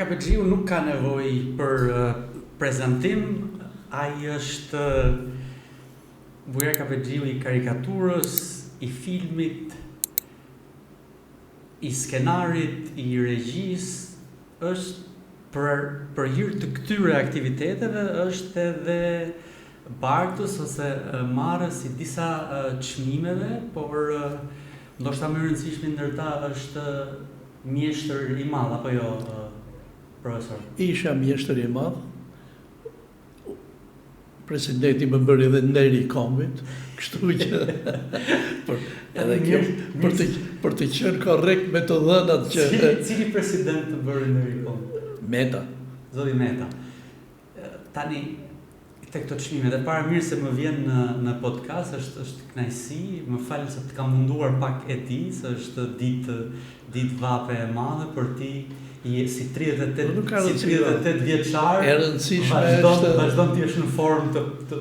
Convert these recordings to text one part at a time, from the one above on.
Kapexhiu nuk ka nevojë për prezantim, ai është Bujar Kapexhiu i karikaturës, i filmit, i skenarit, i regjisë, është për hir të këtyre aktiviteteve është edhe bartës ose marrës i disa çmimeve, por ndoshta më e rëndësishme ndër ta është mjeshtër i madh apo jo, profesor? Isha mjeshtër i madh. Presidenti më bëri edhe nderi i kombit, kështu që edhe kjo për të qenë korrekt me të dhënat që Cili president të bëri nderi i kombit? Meta. Zoti Meta. Tani tek këto çmime, dhe para mirë se më vjen në podcast, është kënaqësi, më fal se të kam munduar pak e di, se është ditë vape e madhe për ti, si 38 vjeçar, vazhdon të jesh në formë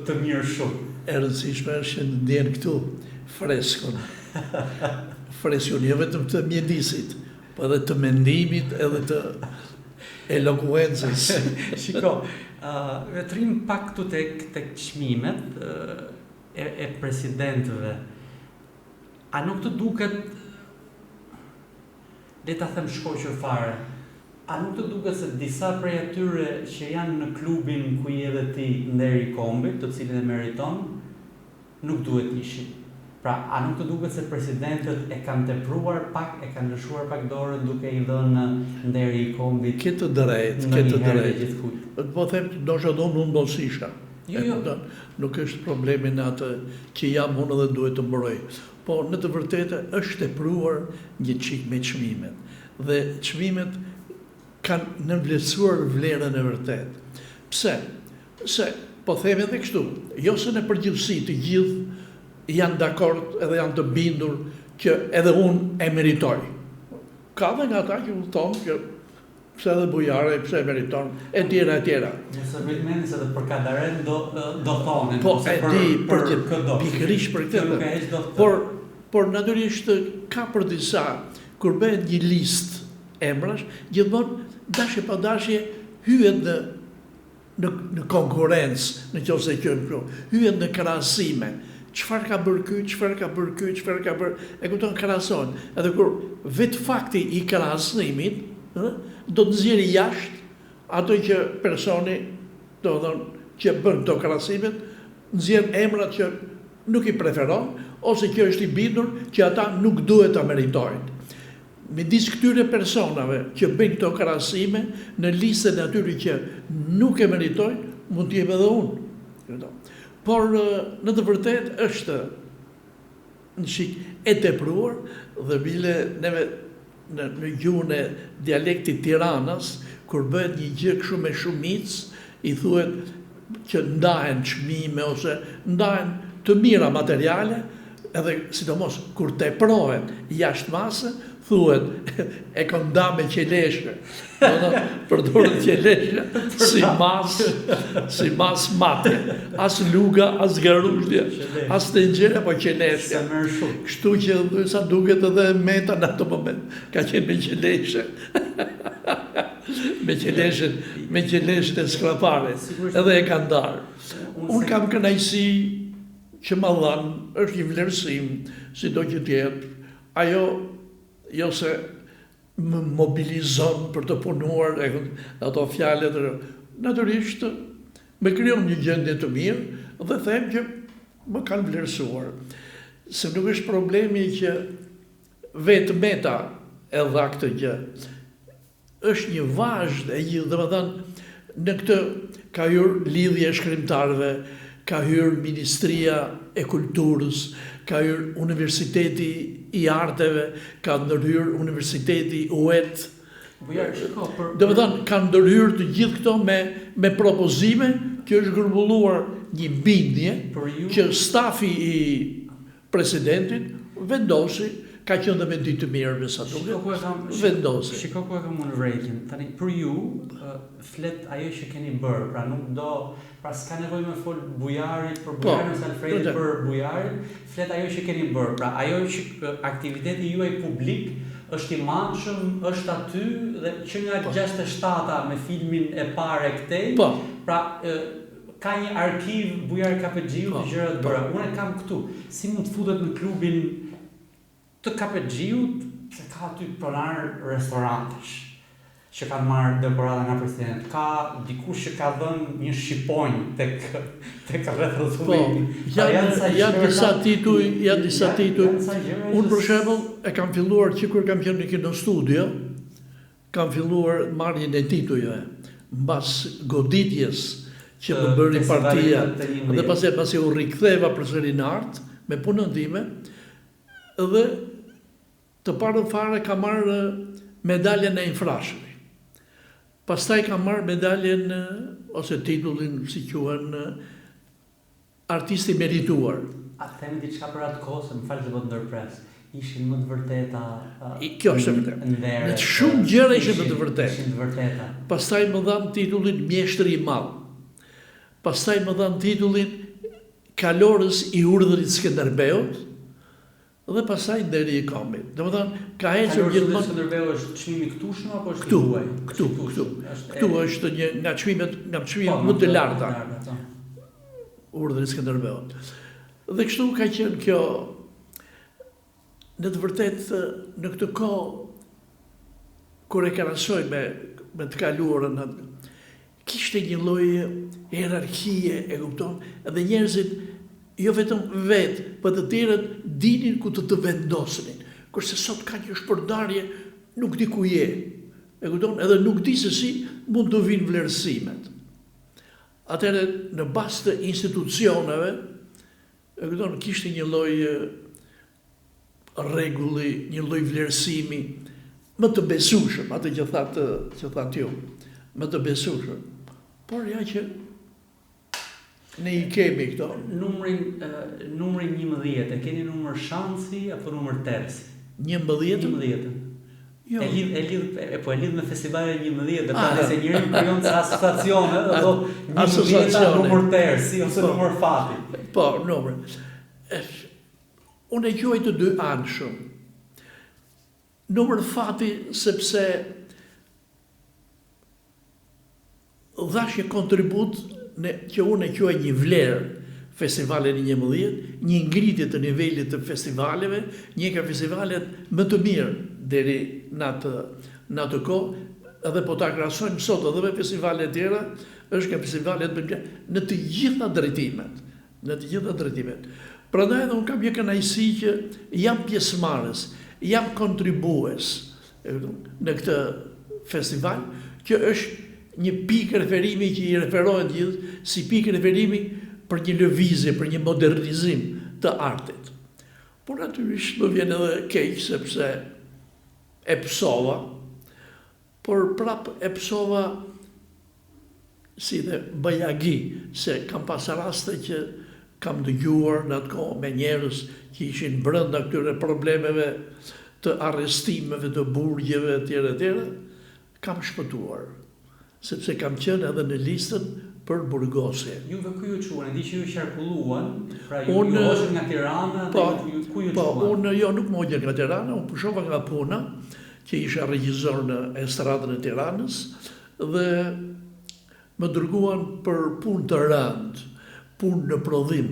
të mirë shumë. E rëndësishme është që ndjen këtu freskun. Freskun jo vetëm të mjedisit, po edhe të mendimit, edhe të elokuencës. Shiko, vetëm pak këtu tek çmimet e presidentëve. A nuk të duket, le ta them shkoqër fare, a nuk të duket se disa prej atyre që janë në klubin ku je edhe ti nderi i kombit, të cilin e meriton, nuk duhet ishin? Pra, a nuk të duket se presidentët e kanë tepruar pak, e kanë lëshuar pak dorën duke i dhënë nderi i kombit? Këtë drejt. Po them, ndoshta unë mbosisha. Jo. Nuk është problemi në atë që jam unë dhe duhet të mbroj. Po në të vërtetë është tepruar një çik me çmimet. Dhe çmimet kanë nënvlerësuar vlerën e vërtet. Pse? Se, po them edhe kështu, jo se në përgjithësi të gjithë janë dakord edhe janë të bindur që edhe unë e meritoj. Ka dhe nga ta që u thonë që pse edhe bujare, pse e meriton, e tjera. Nëse vetëm se për Kadaren do thonë. Po, e di, pikërisht për këtë. Por natyrisht ka për disa, kur bëhet një listë emrash, gjithmonë dashje pa dashje hyet në konkurrencë, në qoftë se kjo, hyet në krahasime. Çfarë ka bërë ky, çfarë ka bërë, e kupton, krahason. Edhe kur vetë fakti i krahasimit do të nxjerrë jashtë ato që personi, do të thonë, që bën këto krahasimet, nxjerr emrat që nuk i preferon ose që është i bindur që ata nuk duhet ta meritojnë. Midis këtyre personave që bëjnë këto krahasime, në listën e atyre që nuk e meritojnë, mund të jem edhe unë. Por në të vërtet është në shik e tepruar dhe bile neve në gjuhën e dialektit Tiranës, kur bëhet një gjë kështu me shumicë, i thuhet që ndahen çmime ose ndahen të mira materiale, edhe sidomos kur teprohet jashtë mase, thuhet e kanë nda me qeleshe. Përdorën qeleshe si mas mate. As luga, as garushtje, as të ngjera, po qeleshe. Kështu që sa duket edhe Meta në ato moment ka qenë me qeleshe. Me qeleshen e sklapare. Edhe e ka ndarë. Unë kam kënaqësi që ma dhanë, është një vlerësim, si do që tjetë, ajo jo se më mobilizon për të punuar, ato fjallet, natyrisht me krijon një gjendje të mirë dhe them që më kanë vlerësuar. Se nuk është problemi që vetë Meta e dha këtë gjë. Është një vazhd e gjithë, dhe më thënë, në këtë ka hyrë lidhje e shkrimtarëve, ka hyrë Ministria e Kulturës, ka hyrë Universiteti i Arteve, ka ndërhyrë Universiteti UET. Dhe më thënë, ka ndërhyrë të gjithë këto me propozime që është grumbulluar një bindje që stafi i presidentit vendosi, ka qenë dhe me ditë të mirë me sa duket, vendosi. Shiko ku e kam unë vrejtjen. Tani, për ju, flet ajo që keni bërë, pra nuk do, pra s'ka nevoj me fol bujarit për bujarin, ose Alfredit për bujarin, flet ajo që keni bërë, pra ajo që aktiviteti juaj publik është i manshëm, është aty dhe që nga 67-a me filmin e parë e këtej, pra ka një arkiv Bujar Kapexhiu të gjërat bëra. Unë kam këtu. Si mund të futet në klubin të Kapexhiut, se ka aty pronar restorantesh që kanë marrë dekorata nga presidenti. Ka dikush që ka dhënë një shqiponjë tek rreth rrotullimi. Janë disa tituj. Unë për shembull e kam filluar që kur kam qenë në kino studio, kam filluar marrjen e titujve mbas goditjes që më bëri partia, dhe pasi u riktheva përsëri në art me punën time, dhe të parën fare ka marrë medaljen e infrashëri. Pastaj ka marrë medaljen ose titullin, si quhen, artisti merituar. A themi diçka për atë kohë, se më falë se do të ndërpres. Ishin më të vërteta. Kjo është e vërtetë. Në shumë gjëra ishin më të vërteta. Pastaj më dhan titullin mjeshtri i madh. Pastaj më dhan titullin kalorës i urdhrit Skënderbeut, dhe pastaj deri i kombit. Domethënë, ka ecur gjithmonë. Kalorës Skënderbeu është çmimi këtushëm apo është huaj? Këtu. Këtu është një nga çmimet më të larta. Urdhri Skënderbeut. Dhe kështu ka qenë kjo. Në të vërtetë, në këtë kohë, kur e krahasoj me të kaluarën, kishte një lloj hierarkie, e kupton, edhe njerëzit jo vetëm vetë, por të tjerët dinin ku të vendosnin. Kurse sot ka një shpërndarje, nuk di ku je. E kupton, edhe nuk di se si mund të vinë vlerësimet. Atëherë në bazë të institucioneve, e kupton, kishte një lloj rregulli, një lloj vlerësimi më të besueshëm, atë që thatë ju, më të besueshëm. Por ja që ne i kemi këto. Numri 11, e keni numër shansi apo numër tersi? 11? Jo. E lidh me festivalin 11, dhe pra se njëri krijon ca asociacione, dhe do 11 numër tersi ose numër fati. Po, numër. Unë e quaj të dy anshëm. Numër fati sepse dhash një kontribut që unë e quaj një vlerë festivalin 11, një ngritje të nivelit të festivaleve, një ka festivalet më të mirë deri në atë kohë, edhe po ta krahasojmë sot edhe me festivalet tjera, është ka festivalet në të gjitha drejtimet. Prandaj edhe unë kam një kënaqësi që jam pjesëmarrës, jam kontribues në këtë festival, që është një pikë referimi që i referohet gjithë si pikë referimi për një lëvizje, për një modernizim të artit. Por natyrisht më vjen edhe keq sepse e psova, por prap e psova si dhe bëjagi, se kam pas raste që kam dëgjuar në atë kohë me njerëz që ishin brenda këtyre problemeve të arrestimeve, të burgjeve, etj. Kam shpëtuar, sepse kam qenë edhe në listën për burgosje. Juve ku ju quhen? Di që ju qarkulluan, pra ju hoqën nga Tirana, ku ju quhen? Po, unë nuk më hoqën nga Tirana, unë pushova nga puna, që isha regjizor në estradën e Tiranës, dhe më dërguan për punë të rëndë, punë në prodhim,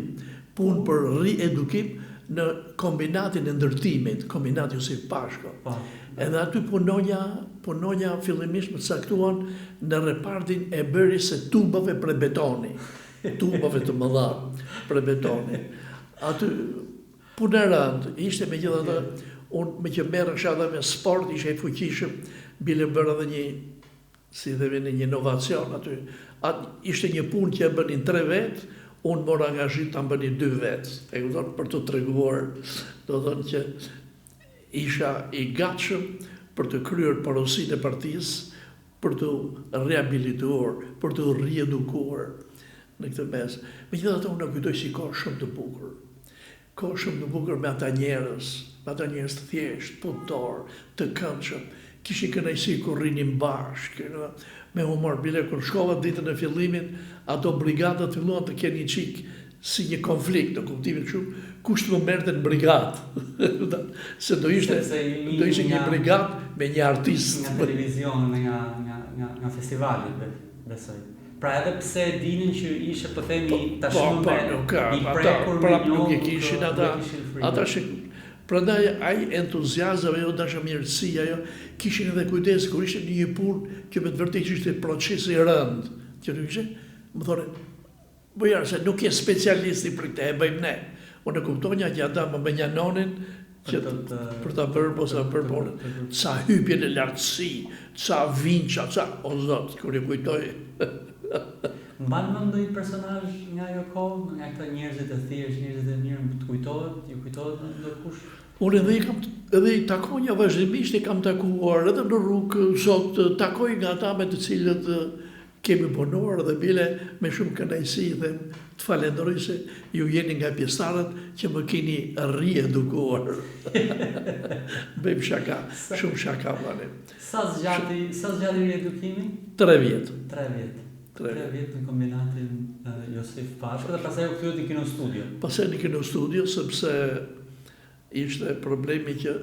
punë për riedukim në kombinatin e ndërtimit, kombinati Josip Pashko. Edhe aty punonja fillimisht më caktuan në repartin e bërjes së tubave për betoni, tubave të mëdha për betoni. Aty punë e rëndë, ishte megjithatë, unë me që merresha edhe me sport, isha i fuqishëm, bile bërë edhe një inovacion aty. Ishte një punë që e bënin 3 vetë, unë mora angazhim të bënin 2 vetë. E kupton, për të treguar, do thënë që isha i gatshëm për të kryer porositë e partisë, për të rehabilituar, për të riedukuar në këtë mes. Megjithatë unë kujtoj si kohë shumë të bukur. Kohë shumë të bukur me ata njerëz të thjeshtë, punëtor, të këndshëm. Kishin kënaqësi kur rinin bashkë, me humor. Bile kur shkova ditën e fillimit, ato brigadat filluan të kenë një çik si një konflikt, në kuptimin kështu, kush të më merrte në brigadë. Se do ishte një brigadë me një artist. Nga televizion, nga festivali, besoj. Pra edhe pse dinin që ishe po themi tashmë i prekur me një nuk e kishin ata prandaj ai entuziazmi ajo dashamirësia ajo kishin edhe kujdes kur ishte në një punë që me të vërtetë ishte proces i rënd që nuk ishte më thonë bëjar se nuk je specialisti për këtë e bëjmë ne unë e kuptonja që ata më bënja nonin për ta bërë posa për punën ca hypje në lartësi ca vinça ca o zot kur e kujtoj Mban më ndonjë personazh nga ajo kohë, nga këta njerëzit e thjeshtë, njerëzit e mirë, të kujtohet, ju kujtohet ndonjëkush? Unë edhe i takonja vazhdimisht, i kam takuar edhe në rrugë, sot takoj nga ata me të cilët kemi punuar dhe bile me shumë kënaqësi dhe të falenderoj se ju jeni nga pjesëtarët që më keni riedukuar. Bëjmë shaka, shumë shaka vale. Sa zgjati riedukimi? 3 vjet. 3 vjet në kombinatin Josif Pashko dhe pastaj u kthye në kinostudio. Pastaj në kinostudio sepse ishte problemi që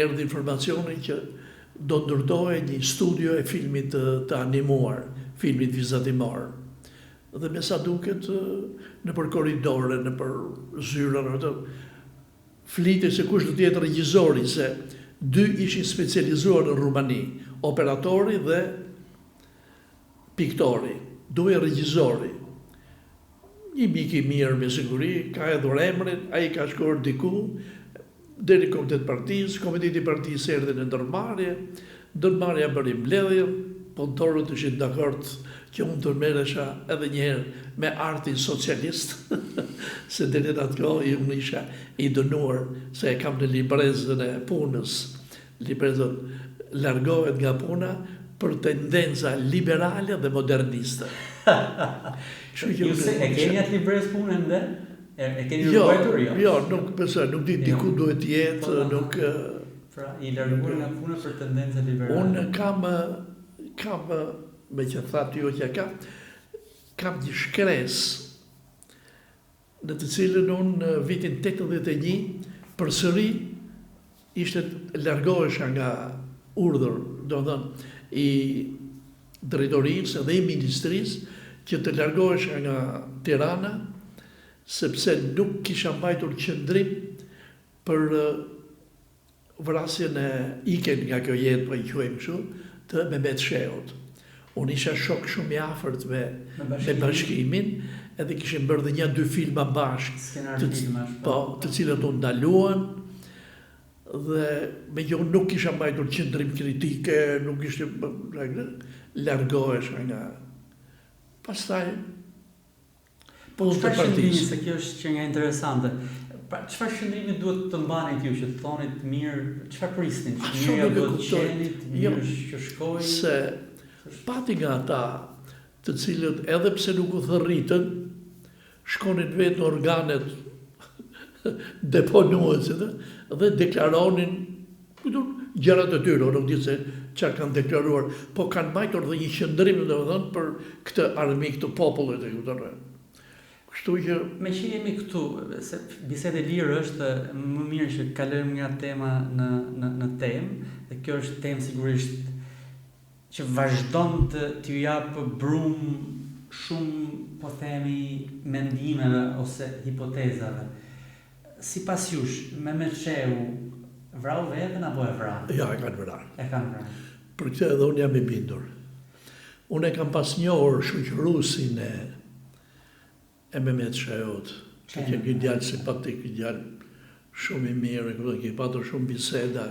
erdhi informacioni që do ndërtohej një studio e filmit të animuar, filmit vizatimor. Dhe me sa duket në për korridore, në për zyra, flitej se kush do të jetë regjizori, se 2 ishin specializuar në Rumani, operatori dhe piktori, duhe regjizori. Një mik i mirë me siguri, ka edhur emrin, ai ka shkuar diku, deri komitet partisë, komiteti partisë erdhi në ndërmarrja bëri mbledhjen, punëtorët ishin dakord që unë të merresha edhe një herë me artin socialist, se deri atë kohë unë isha i dënuar se e kam në librezën e punës. Librezën largohet nga puna për tendenca liberale dhe moderniste. Ju se e keni atë librezë punën dhe? E keni ruajtur jo? Jo, nuk besoj, nuk di diku duhet jetë, nuk... Pra, i larguar nga puna për tendenca liberale? Unë kam, me që thatë jo që kam një shkres në të cilën unë në vitin 81 përsëri ishte largohesha nga urdhër, do thënë, i drejtorisë dhe i ministrisë që të largohesha nga Tirana sepse nuk kisha mbajtur qëndrim për vrasjen e iken nga kjo jetë, po i quajmë kështu, të Mehmet Sheut. Unë isha shok shumë i afërt me bashkimin, edhe kishim bërë dhe 1-2 filma bashkë, të cilët unë ndaluan, dhe me jo nuk kisha mbajtur qëndrim kritike, nuk ishte largohesha nga... Pastaj... Çfarë shëndrimi, se kjo është që nga interesante, çfarë shëndrimi duhet të mbanit ju, që të thonit mirë, çfarë prisnin, që mirë duhet të qenit, mirë që shkoj... Se pati nga ata të cilët edhe pse nuk u thërritën, shkonin vetë në organet deponuese dhe deklaronin gjërat e tyre, nuk di se çfarë kanë deklaruar, po kanë mbajtur dhe një qëndrim domethënë për këtë armik të popullit, e kupton. Kështu që me që jemi këtu, se bisedë e lirë është më mirë që kalojmë nga tema në temë, dhe kjo është temë sigurisht që vazhdon të ju jap brum shumë, po themi, mendimeve ose hipotezave. Sipas jush, Mehmet Sheu vrau vetën apo e vra? Ja, e kanë vrarë. E kanë vrarë. Për këtë edhe unë jam i bindur. Unë e kam pas njohur shoqëruesin e Mehmet Sheut, që që një djalë simpatik, një djalë shumë i mirë, që patur shumë biseda.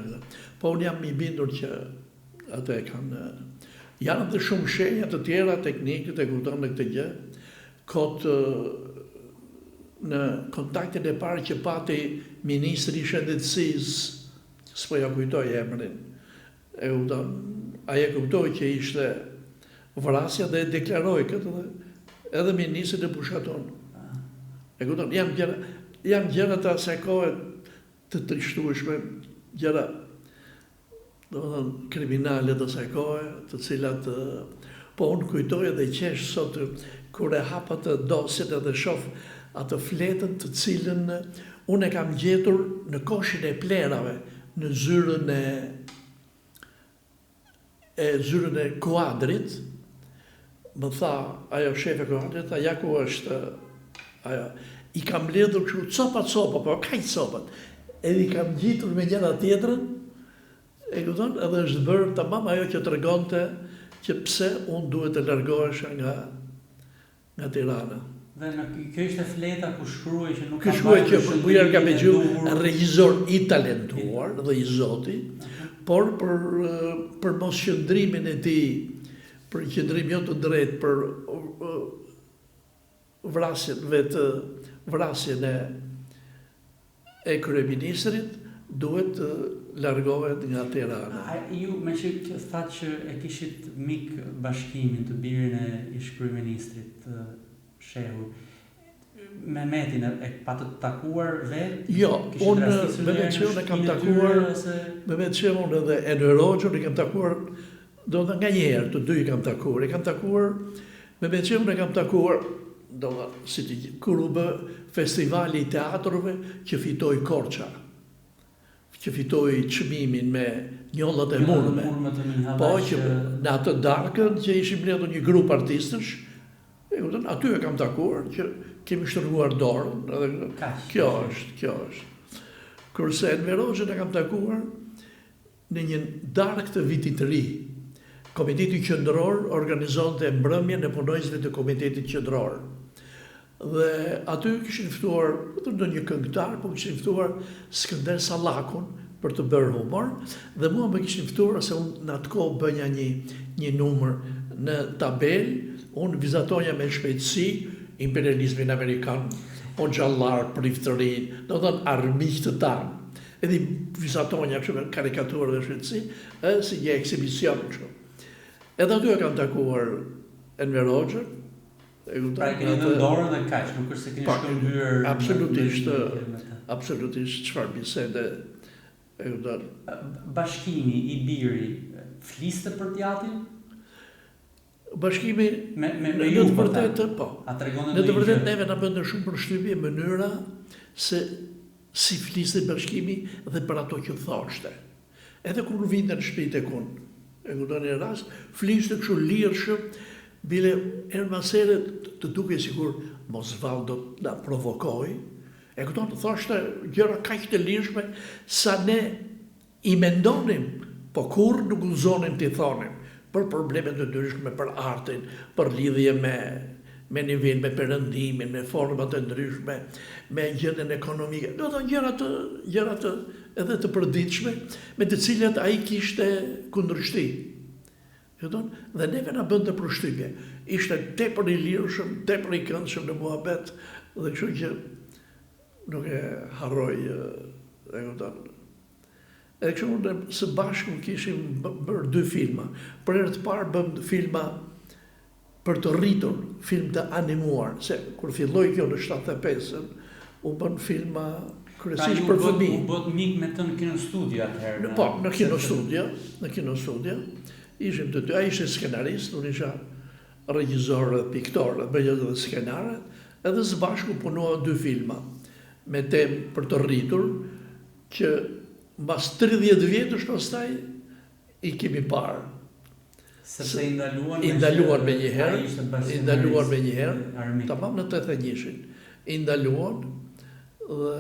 Po unë jam i bindur që atë e kanë... Janë dhe shumë shenja të tjera, teknikët e kupton në këtë gjë, kotë në kontaktin e parë që pati Ministri i Shëndetësisë, s'po ja kujtoj emrin, ai e kuptoi që ishte vrasja dhe e deklaroi këtë dhe edhe ministri e pushaton. E kupton, janë gjëra të asaj kohe të trishtueshme, gjëra domethënë kriminale të asaj kohe, të cilat po unë kujtoj edhe qesh sot kur e hap atë dosjen edhe shoh atë fletën të cilën unë e kam gjetur në koshin e plerave, në zyrën e kuadrit, më tha, ajo shefe kuadrit, aja ku është, ajo, i kam ledhur kështu copa, po kaj copat, edhe i kam gjitur me njëra tjetrën, e këton, edhe është bërë tamam ajo që të regonte që pse unë duhet të largohesha nga Tirana. Dhe kjo ishte fleta ku shkruaj që nuk ka shkruaj që Bujar ka bequ regjizor i talentuar dhe i zoti, por për mos qëndrimin e tij, për qëndrim jo të drejtë për vrasjen e kryeministrit, duhet të largohet nga Tirana. Ju me që thatë që e kishit mik bashkimin të birin e ish kryeministrit Shehu, Mehmetin e patë të takuar vetë? Jo, unë Mehmet Shehun e kam takuar, Mehmet Shehun edhe Enver Hoxhën e kam takuar, do të nga njerë, të dy i kam takuar, Mehmet Shehun e kam takuar, do të si të kur u bë festivali i teatrove që fitoi Korça, që fitoi çmimin me Njollat e Murme. Po që në atë darkën që ishim bletur një grup artistësh, aty e kam takuar që kemi shtrënguar dorën, edhe kjo është. Kurse Enver Hoxhën e kam takuar në një darkë të vitit të ri. Komiteti Qendror organizonte mbrëmjen e punojësve të Komitetit Qendror. Dhe aty kishin ftuar ndonjë këngëtar, po kishin ftuar Skënder Sallakun për të bërë humor, dhe mua më kishin ftuar se unë në atë kohë bënja një numër në tabel, unë vizatoja me shpejtësi imperializmin amerikan, o gjallar, priftërin, do të thënë armiq të tanë. Edhe vizatoja kështu me karikaturë dhe shpejtësi, si një ekshibicion kështu. Edhe aty e kam takuar Enver Hoxhën. Pra e keni në dorën dhe kaq, nuk është se keni shkëmbyer. Absolutisht, çfarë bisede. Bashkimi i biri fliste për teatrin? Bashkimi në të vërtetë, po. Në të vërtetë neve na bën shumë përshtypje mënyra se si fliste bashkimi dhe për ato që thoshte. Edhe kur vinte në shtëpitë e kun, e kupton një rast, fliste kështu lirshëm, bile ermasere të duke sikur Mosvaldo na provokoi, e këto të thoshte gjëra kaq të lirshme sa ne i mendonim, po kur nuk guxonin t'i thonim për problemet të ndryshme, për artin, për lidhje me nivel, me perëndimin, me format të ndryshme, me gjendjen ekonomike. Do të gjërat edhe të përditshme me të cilat ai kishte kundërshti. Dhe neve na bënte përshtypje. Ishte tepër i lirshëm, tepër i këndshëm në muhabet, dhe kështu që nuk e harroj. E kështu së bashku kishim bërë 2 filma. Për herë të parë bëm filma për të rritur, film të animuar, se kur filloi kjo në 75-ën, u bën filma kryesisht për fëmijë. U bët mik me të në kinostudio atëherë. Po, në kinostudio. Ishim të dy, a ishe skenarist, unë isha regjizor dhe piktor, dhe bëjë dhe skenaret, edhe së bashku punua 2 filma, me temë për të rritur, që mbas 30 vjetësh pastaj i kemi parë. Sepse i ndaluan me njëherë, tamam në 81-shin, i ndaluan, dhe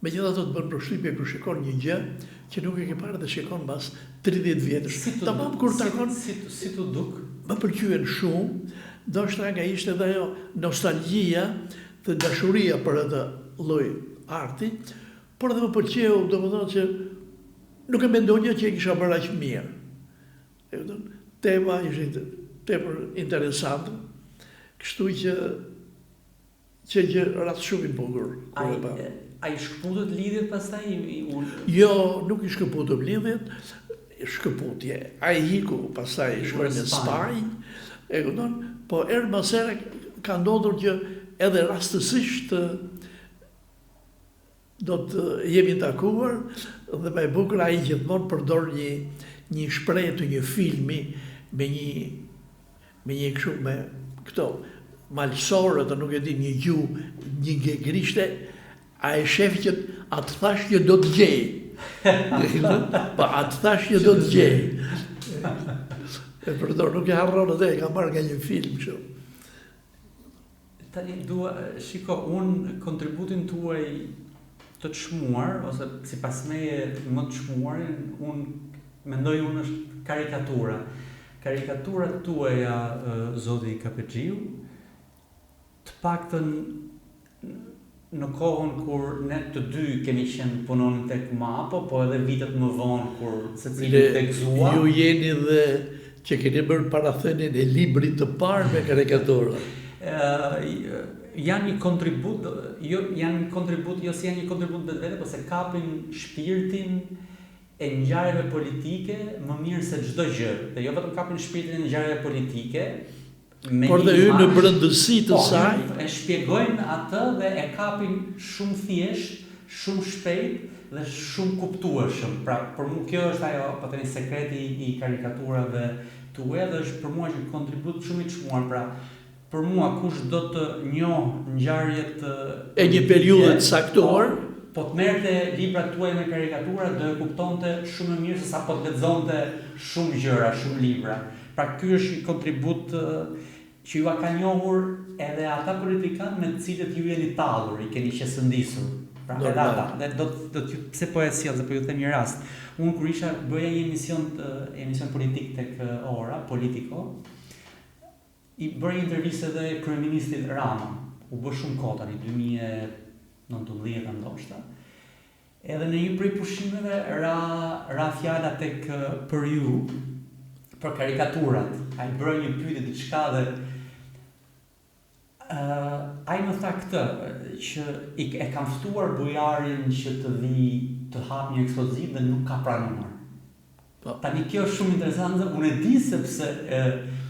me gjitha të bënë përshtypje kër shikon një gjë, që nuk e ke parë dhe shikon mbas 30 vjetësh. Tamam kur takon si të duk. Më pëlqyen shumë, ndoshta nga ishte edhe ajo nostalgjia dhe dashuria për atë lloj arti, por edhe më pëlqeu, domethënë që nuk e mendonja që e kisha bërë aq mirë. Tema ishte tepër interesante, kështu që gjë rast shumë i bukur. A i shkëputët lidhjet pastaj? Jo, nuk i shkëputëm lidhjet, shkëputje. A i hiku, pastaj shkoj në Spanjë, e këton, po erë masere ka ndodhur që edhe rastësisht do të jemi takuar, dhe me bukur a i gjithmonë përdor një shprehje të një filmi me një kështu me këto malsorë, të nuk e di një gjuhë, një gegrishte, a e shef që atë thash që do të gjej. Pa atë thash që do të gjej. E përdor, nuk e harron edhe, e ka marrë nga një film kështu. Tani shiko, unë kontributin tuaj të çmuar, ose sipas meje më të çmuarin, unë mendoj unë është karikatura. Karikaturat tuaja, zoti Kapexhiu, të paktën në kohën kur ne të dy kemi qenë punonin tek MAPO, po edhe vitet më vonë kur secili tekzua. Ju jeni dhe që keni bërë parathënien e librit të parë me karikatura. Janë një kontribut, jo si janë një kontribut vetë, po se kapin shpirtin e ngjarjeve politike më mirë se çdo gjë. Dhe jo vetëm kapin shpirtin e ngjarjeve politike, por dhe hyn në brendësi të saj, e shpjegojnë atë dhe e kapin shumë thjesht, shumë shpejt dhe shumë kuptueshëm. Pra, për mua kjo është ajo, po themi, sekreti i karikaturave tuaja, dhe është për mua një kontribut shumë i çmuar. Pra, për mua kush do të njohë ngjarjet e një periudhe të saktuar, po të merrte librat tuaja me karikatura, do e kuptonte shumë më mirë se sa po të lexonte shumë gjëra, shumë libra. Pra ky është një kontribut që ju a ka njohur edhe ata politikanë me të cilët ju jeni tallur, i keni qesëndisur. Pra edhe ata, dhe do të pse po e sjell, se po ju them një rast. Unë kur bëja një emision politik tek Ora, Politico, i bëri intervistë edhe kryeministit Rama. U bë shumë kohë tani, 2019 ndoshta. Edhe në një prej pushimeve ra fjala tek për ju, për karikaturat. Ai bëri një pyetje diçka dhe ai më tha këtë, që e kam ftuar bujarin që të vi të hap një ekspozit dhe nuk ka pranuar. Tani kjo është shumë interesante, unë e di sepse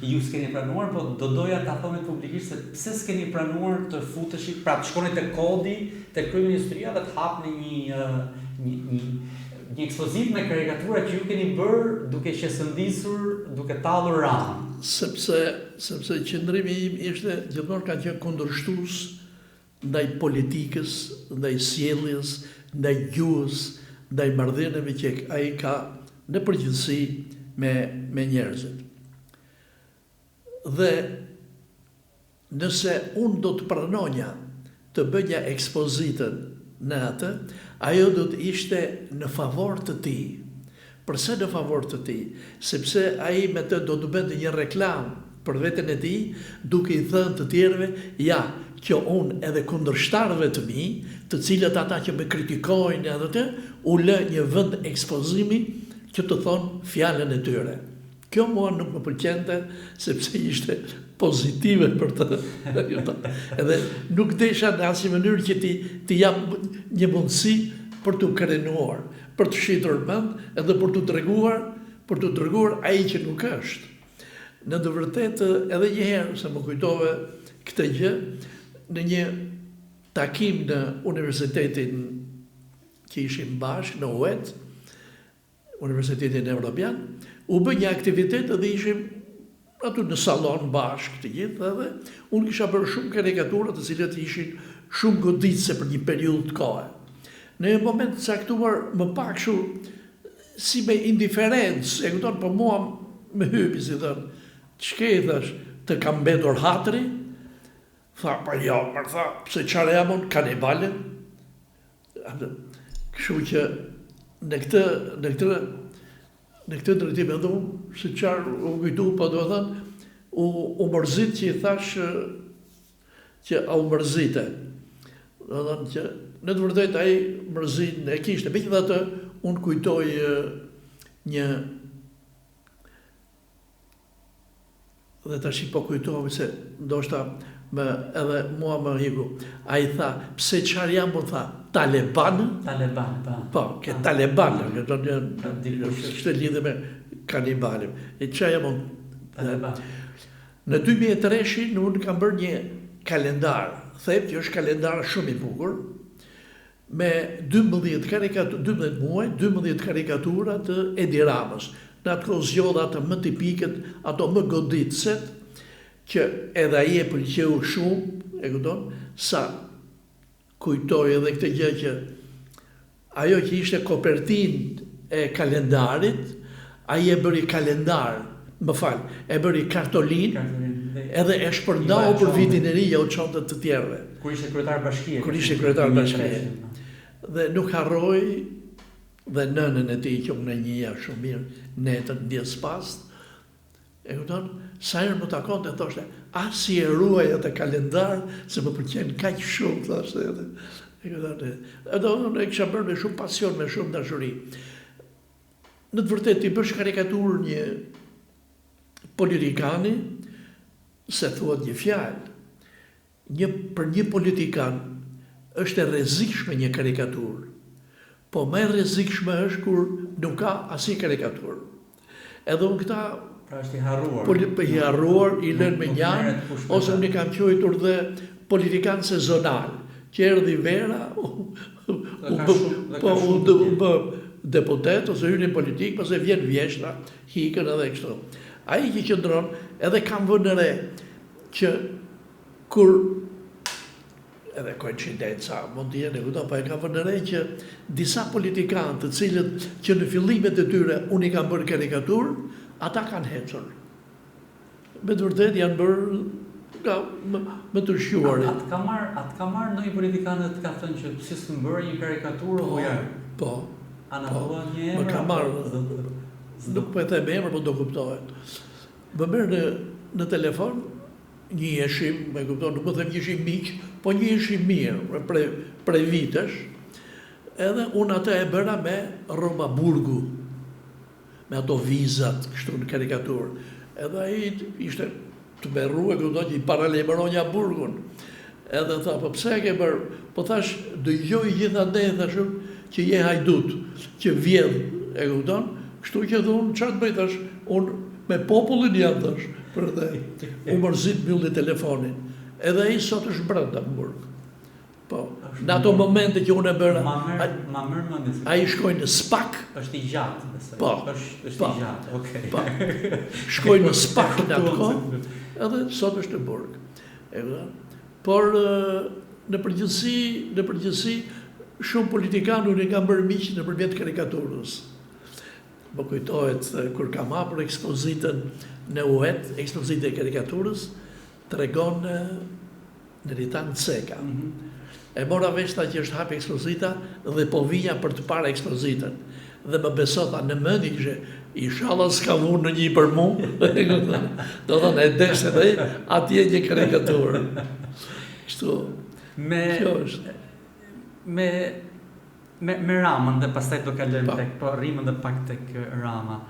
ju s'keni pranuar, po do doja ta thoni publikisht se pse s'keni pranuar të futeshit, pra të shkoni te Kodi, te Kryeministria dhe të hapni një ekspozit me karikatura që ju keni bërë duke qesëndisur, duke tallur Ramën. Sepse qëndrimi im ishte gjithmonë ka qenë kundërshtues ndaj politikës, ndaj sjelljes, ndaj gjuhës, ndaj marrëdhënieve që ai ka në përgjithësi me njerëzit. Dhe nëse unë do të pranonja të bënja ekspozitën në atë, ajo do të ishte në favor të tij. Përse në favor të tij? Sepse ai me të do të bënte një reklam për veten e tij, duke i thënë të tjerëve, ja, që unë edhe kundërshtarëve të mi, të cilët ata që me kritikojnë edhe të, u lë një vend ekspozimi që të thonë fjalën e tyre. Kjo mua nuk më pëlqente, sepse ishte pozitive për të. Edhe nuk desha në asnjë mënyrë që ti jap një mundësi për të krenuar, për të shitur mend edhe për të treguar ai që nuk është. Në të vërtetë edhe një herë se më kujtove këtë gjë në një takim në universitetin që ishim bashkë në UET, Universitetin Evropian, u bë një aktivitet dhe ishim aty në sallon bashkë të gjithë, edhe unë kisha bërë shumë karikatura të cilat ishin shumë goditëse për një periudhë të kohe. Në një moment të caktuar më pak si me indiferencë, e kupton, po mua më hypi si thënë, ç'ke i thash, të kam mbetur hatri? Tha, pa jo, më tha, pse çfarë jam unë kanibale? Kështu që në këtë drejtim edhe unë, se qarë u kujtu, po do thënë, u mërzit që i thash që u mërzite. Do thënë që në të vërtet ai mërzin e kishte. Me që dhe të, unë kujtoj një, dhe tash i po kujtoj se ndoshta edhe mua më hiku. Ai tha, pse çfarë jam, po tha, Taleban, po, ke Taleban, kështë lidhe me kanibalim. E që jam unë? Në 2003 unë kam bërë një kalendar, thep që është kalendar shumë i bukur, me 12 muaj, 12 karikatura të Edi Ramës. Në atë kohë zgjodha ato më tipikët, ato më goditëset, që edhe ai e pëlqeu shumë, e kupton, sa kujtoj edhe këtë gjë që ajo që ishte kopertinë e kalendarit, ai e bëri kalendar, e bëri kartolinë, edhe e shpërndau për vitin e ri ja u çonte të tjerëve. Kur ishte kryetar bashkie. Kur ishte kryetar bashkie. Dhe nuk harroj dhe nënën e tij që unë e njihja shumë mirë, Netën Ndjes Past, e kupton, sa herë më takonte thoshte, "A si e ruaj atë kalendar se më pëlqen kaq shumë", thoshte edhe. E kupton. Edhe unë e kisha bërë me shumë pasion, me shumë dashuri. Në të vërtetë ti bësh karikaturë një politikani, se thuhet një fjalë. Për një politikan është e rrezikshme një karikaturë, po më e rrezikshme është kur nuk ka asnjë karikaturë. Edhe unë këta pra është i harruar. I harruar, i lënë me njanë, ose unë i kam quajtur dhe politikan sezonal, që erdhi vera, u bë deputet ose hyri në politikë, pas e vjen vjeshtra, hikën edhe kështu. Ai që qëndron, edhe kam vënë re që kur edhe koincidenca mund të jenë, po e kam vënë re që disa politikanë të cilët që në fillimet e tyre unë i kam bërë karikaturë, ata kanë hecur. Me të vërtetë janë bërë më të shquarit. Atë ka marrë ndonjë politikanë të ka thënë që si s'm bërë një karikaturë apo ja? Po. Ana thua një emër. Më ka marrë. Nuk po e them emër, po do kuptohet. Më merr në telefon një jeshim, më kupton, nuk më them jeshim miq, po një jeshim mirë, prej vitesh, edhe unë atë e bëra me Roma Burgu, me ato vizat, kështu në karikaturë. Edhe ai ishte të berruar, kupton, që i paralajmëronja Burgun. Edhe tha, po pse e ke bërë? Po thash, dëgjoj gjithandej thashun që je hajdut, që vjedh, e kupton? Kështu që thonë, çfarë të bëj thash? Unë me popullin jam thash, për dhe u mërzit mbylli telefonin. Edhe ai sot është brenda në Burg. Po, në ato momente që unë e bëra, ai shkoi në SPAK. Është i gjatë, besoj. Po, është i gjatë, okay. Po. Shkoi në SPAK në atë kohë, edhe sot është në Burg. Por në përgjithësi shumë politikanë unë i kam bërë miq nëpërmjet karikaturës. Më kujtohet kur kam hapur ekspozitën në UET, ekspozitën e karikaturës, tregon në Ritan Ceka. E mora vesh që është hap ekspozita dhe po vija për të parë ekspozitën. Dhe më besota në mendje që inshallah s'ka vënë në një për mu. Do thonë e desh edhe atje një karikaturë. Kështu. Kjo është. Me Ramën dhe pastaj do kalojmë tek rrimën dhe pak tek Rama.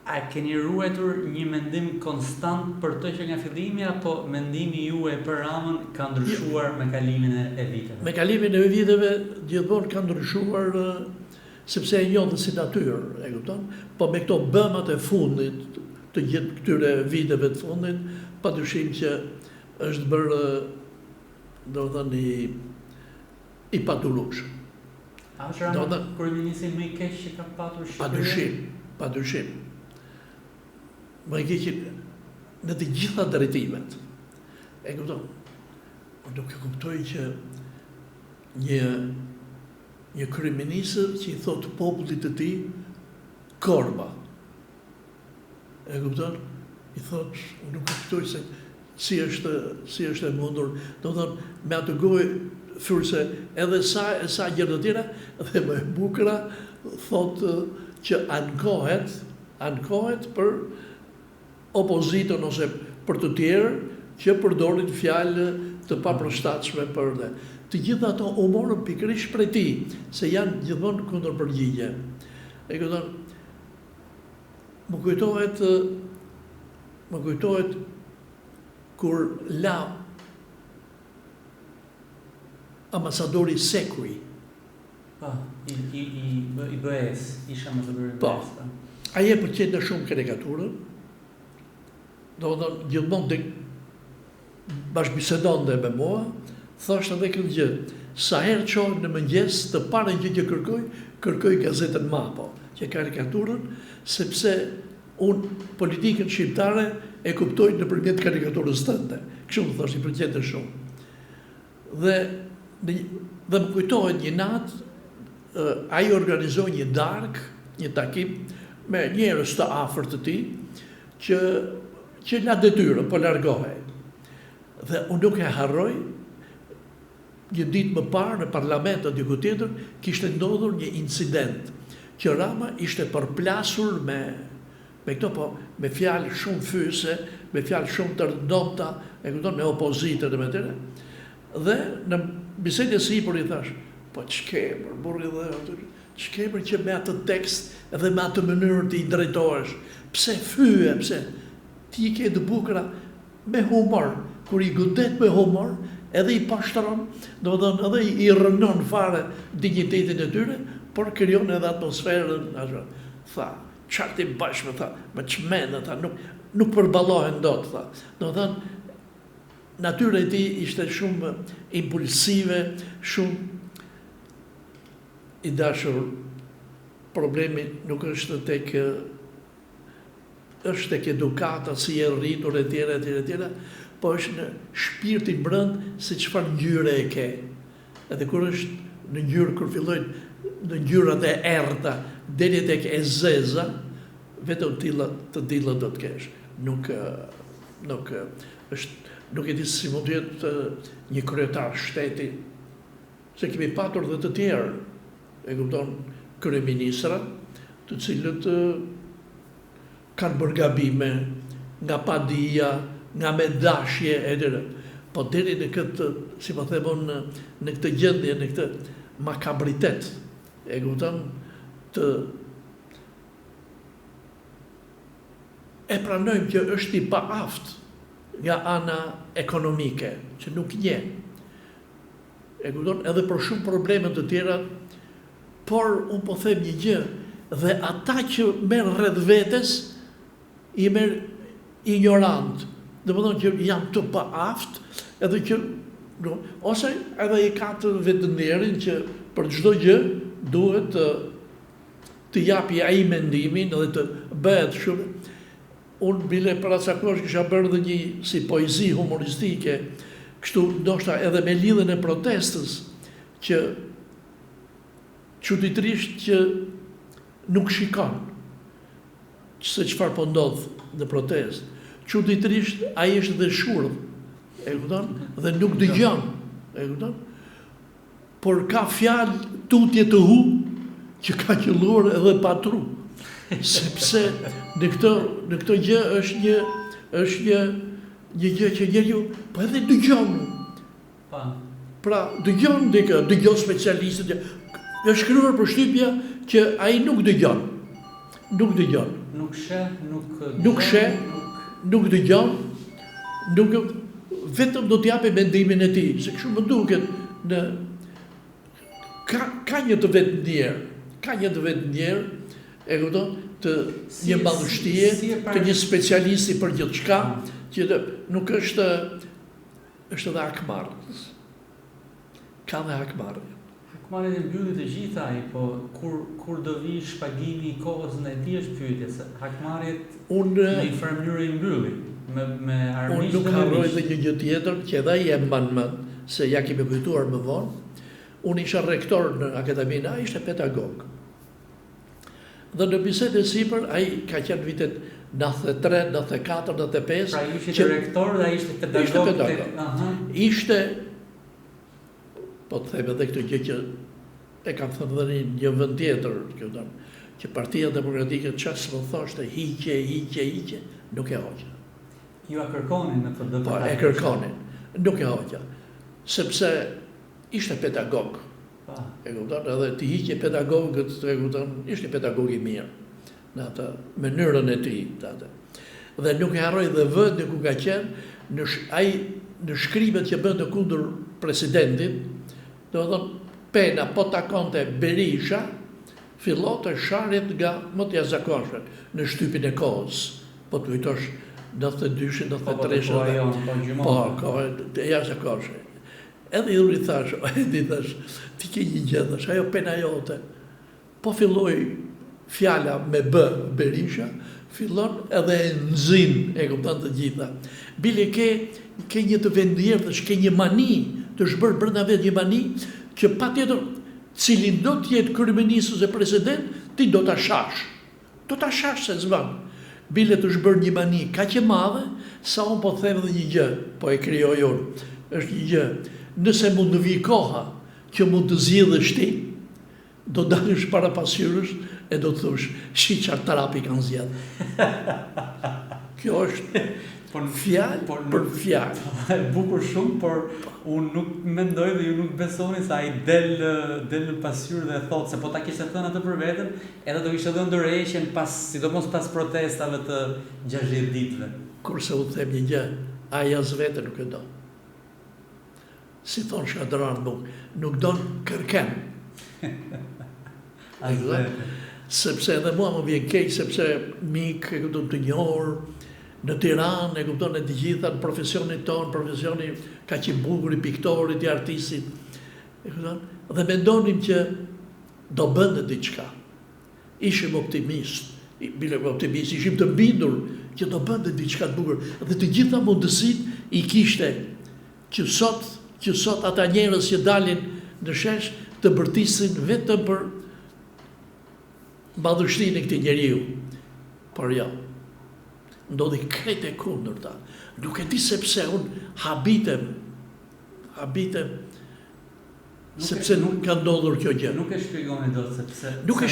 A keni ruajtur një mendim konstant për të që nga fillimi, apo mendimi juaj për Ramën ka ndryshuar me kalimin e viteve? Me kalimin e viteve gjithmonë ka ndryshuar sepse e njohë si natyrë, e kupton? Po me këto bëmat e fundit, të gjithë këtyre viteve të fundit, padyshim që është bërë, do të thënë, i paturueshëm. A është Rama kryeministri më i keq që ka patur Shqipëria? Padyshim. Më i keq në të gjitha drejtimet. E kupton? Unë nuk e kuptoj që një kryeminist që i thot popullit të tij korba. E kupton? I thot, unë nuk e kuptoj se si është e mundur, do të thonë me atë gojë fyrse edhe sa gjë të tjera dhe më e bukura thot që ankohet për opozitën ose për të tjerë që përdorin fjalë të papërshtatshme për dhe. Të gjitha ato u morën pikërisht prej tij, se janë gjithmonë kundërpërgjigje. E kupton? Më kujtohet kur la ambasadori Sekui. I BE-s, isha ambasadori i BE-s. Ai e pëlqente shumë karikaturën. Do të thonë gjithmonë të bashkëbisedonte me mua, thoshte edhe këtë gjë. Sa herë çohem në mëngjes, të parën gjë që kërkoj gazetën Mapo, që karikaturën, sepse unë politikën shqiptare e kuptoj nëpërmjet karikaturës tënde. Kështu më thoshte, i pëlqente shumë. Dhe Dhe më kujtohet një natë, ai organizoi një darkë, një takim me njerëz të afërt të tij që la detyrën, po largohej. Dhe unë nuk e harroj, një ditë më parë në parlament o diku tjetër, kishte ndodhur një incident që Rama ishte përplasur me këto, po me fjalë shumë fyse, me fjalë shumë të rëndomta, me opozitën e me tëre. Dhe në bisedën e sipër i thash, po ç'kemër, burri dhe ç'kemër që me atë tekst edhe me atë mënyrë të i drejtohesh. Pse fyje, pse? Ti ke të bukura me humor, kur i godet me humor, edhe i pashtron, domethënë edhe i rënon fare dignitetin e tyre, por krijon edhe atmosferën, tha, çfarë ti bash me tha, me çmend, tha, nuk përballohen dot, tha. Domethënë natyra e tij ishte shumë impulsive, shumë i dashur. Problemi nuk është tek edukata, si e rritur e tjera, po është në shpirtin brënd se çfarë ngjyre e ke. Edhe kur është në ngjyrë, kur fillojnë në ngjyrat e errta deri tek e zeza, vetëm të tilla do të kesh. Nuk e di si mund të jetë një kryetar shteti, se kemi patur dhe të tjerë, e kupton, kryeministra, të cilët kanë bërë gabime nga padia, nga me dashje, po deri në këtë, si po themon, në këtë gjendje, në këtë makabritet, e kupton, e pranojmë që është i paaft nga ana ekonomike, që nuk nje. E kupton, edhe për shumë probleme të tjera, por unë po them një gjë, dhe ata që merr rreth vetes, i merr ignorant, dhe më thonë që janë të paaft, edhe që, ose edhe i ka të vetëndjerin që për çdo gjë duhet të japi ai mendimin edhe të bëhet shumë. Unë bile para ca kohësh kisha bërë dhe një si poezi humoristike, kështu ndoshta edhe me lidhjen e protestës, që çuditërisht që nuk shikon se çfarë po ndodh në protestë. Çuditërisht ai është dhe shurdh, e kupton, dhe nuk dëgjon, e kupton. Por ka fjalë tutje të hu që ka qelluar edhe pa tru. Sepse në këtë gjë është një gjë që njeriu po edhe dëgjon. Pra dëgjon specialistët. Është shkruar për shtypja që ai nuk dëgjon. Nuk dëgjon. Nuk sheh, nuk dëgjon, vetëm do t'japi mendimin e tij, se kështu më duket ka një të vetëndjerë, e kupton, të një madhështie, të një specialisti për gjithçka, që nuk është edhe akmarr. Ka dhe akmarr. Akmarrjet e mbyllit të gjitha ai, po kur do vi shpagimi i kohës në ti është pyetja se akmarrjet në një farë mënyrë i mbylli me armiqtë. Unë nuk harroj dhe një gjë tjetër që edhe ai e mban mend, se ja kemi kujtuar më vonë. Unë isha rektor në akademinë, ai ishte pedagog. Dhe në bisedë e sipër ai ka qenë vitet 93, 94, 95. Pra ju ishte rektor dhe ai ishte pedagog. Ishte, po të them edhe këtë gjë që e kam thënë dhe një vend tjetër, që Partia Demokratike çfarë më thoshte, hiqe, nuk e hoqja. Ju a kërkonin në PD? Po, e kërkonin, nuk e hoqja. Sepse ishte pedagog. E kupton, edhe të hiqje pedagogët, e kupton, ishte pedagog i mirë në atë mënyrën e tij, dhe nuk e harroj dhe vendi ku ka qenë, ai në shkrimet që bën kundër presidentit, do të thonë, pena po takonte Berisha, fillonte sharjet nga më të jashtëzakonshme në shtypin e kohës. Po të kujtosh 92, 93, po, e jashtëzakonshme. Edhe i thash, ti ke një gjë, thash, ajo pena jote. Po filloi fjala me B, Berisha, fillon edhe e nxin, e kupton të gjitha. Bile ke një të vendjerë, ke një mani, të shbërë brenda vetë një mani, që patjetër cilin do të jetë kryeminist ose president, ti do ta shash. Do ta shash se s'ban. Bile të shbërë një mani kaq e madhe, sa unë po them dhe një gjë, po e krijoj unë. Është një gjë, nëse mund të vi koha që mund të zgjidhësh ti, do dalësh para pasqyrës e do të thosh, shi çfarë trapi kanë zgjedhë. Kjo është fjalë për fjalë. Bukur shumë, por unë nuk mendoj dhe ju nuk besoni se ai del në pasqyrë dhe thotë se po ta kishte thënë atë për veten, edhe do kishte dhënë ndërheqjen sidomos pas protestave të 60 ditëve. Kurse u them një gjë, ai as vetë nuk e do. Si thon Shadran, nuk don kërken. Sepse edhe mua më vjen keq, sepse mik e kupton të njohur në Tiranë, e kupton e të gjitha në profesionin ton, profesioni ka që bukur i piktorit, i artistit. Dhe mendonim që do bënde diçka. Ishim optimist, ishim të bindur që do bënde diçka të bukur. Dhe të gjitha mundësit i kishte që sot ata njerëz që dalin në shesh të bërtisin vetëm për madhështinë e këtij njeriu. Por jo. Ndodhi krejt e kundërta. Nuk e di sepse unë habitem, sepse nuk ka ndodhur kjo gjë. Nuk e shpjegoni dot sepse. Nuk e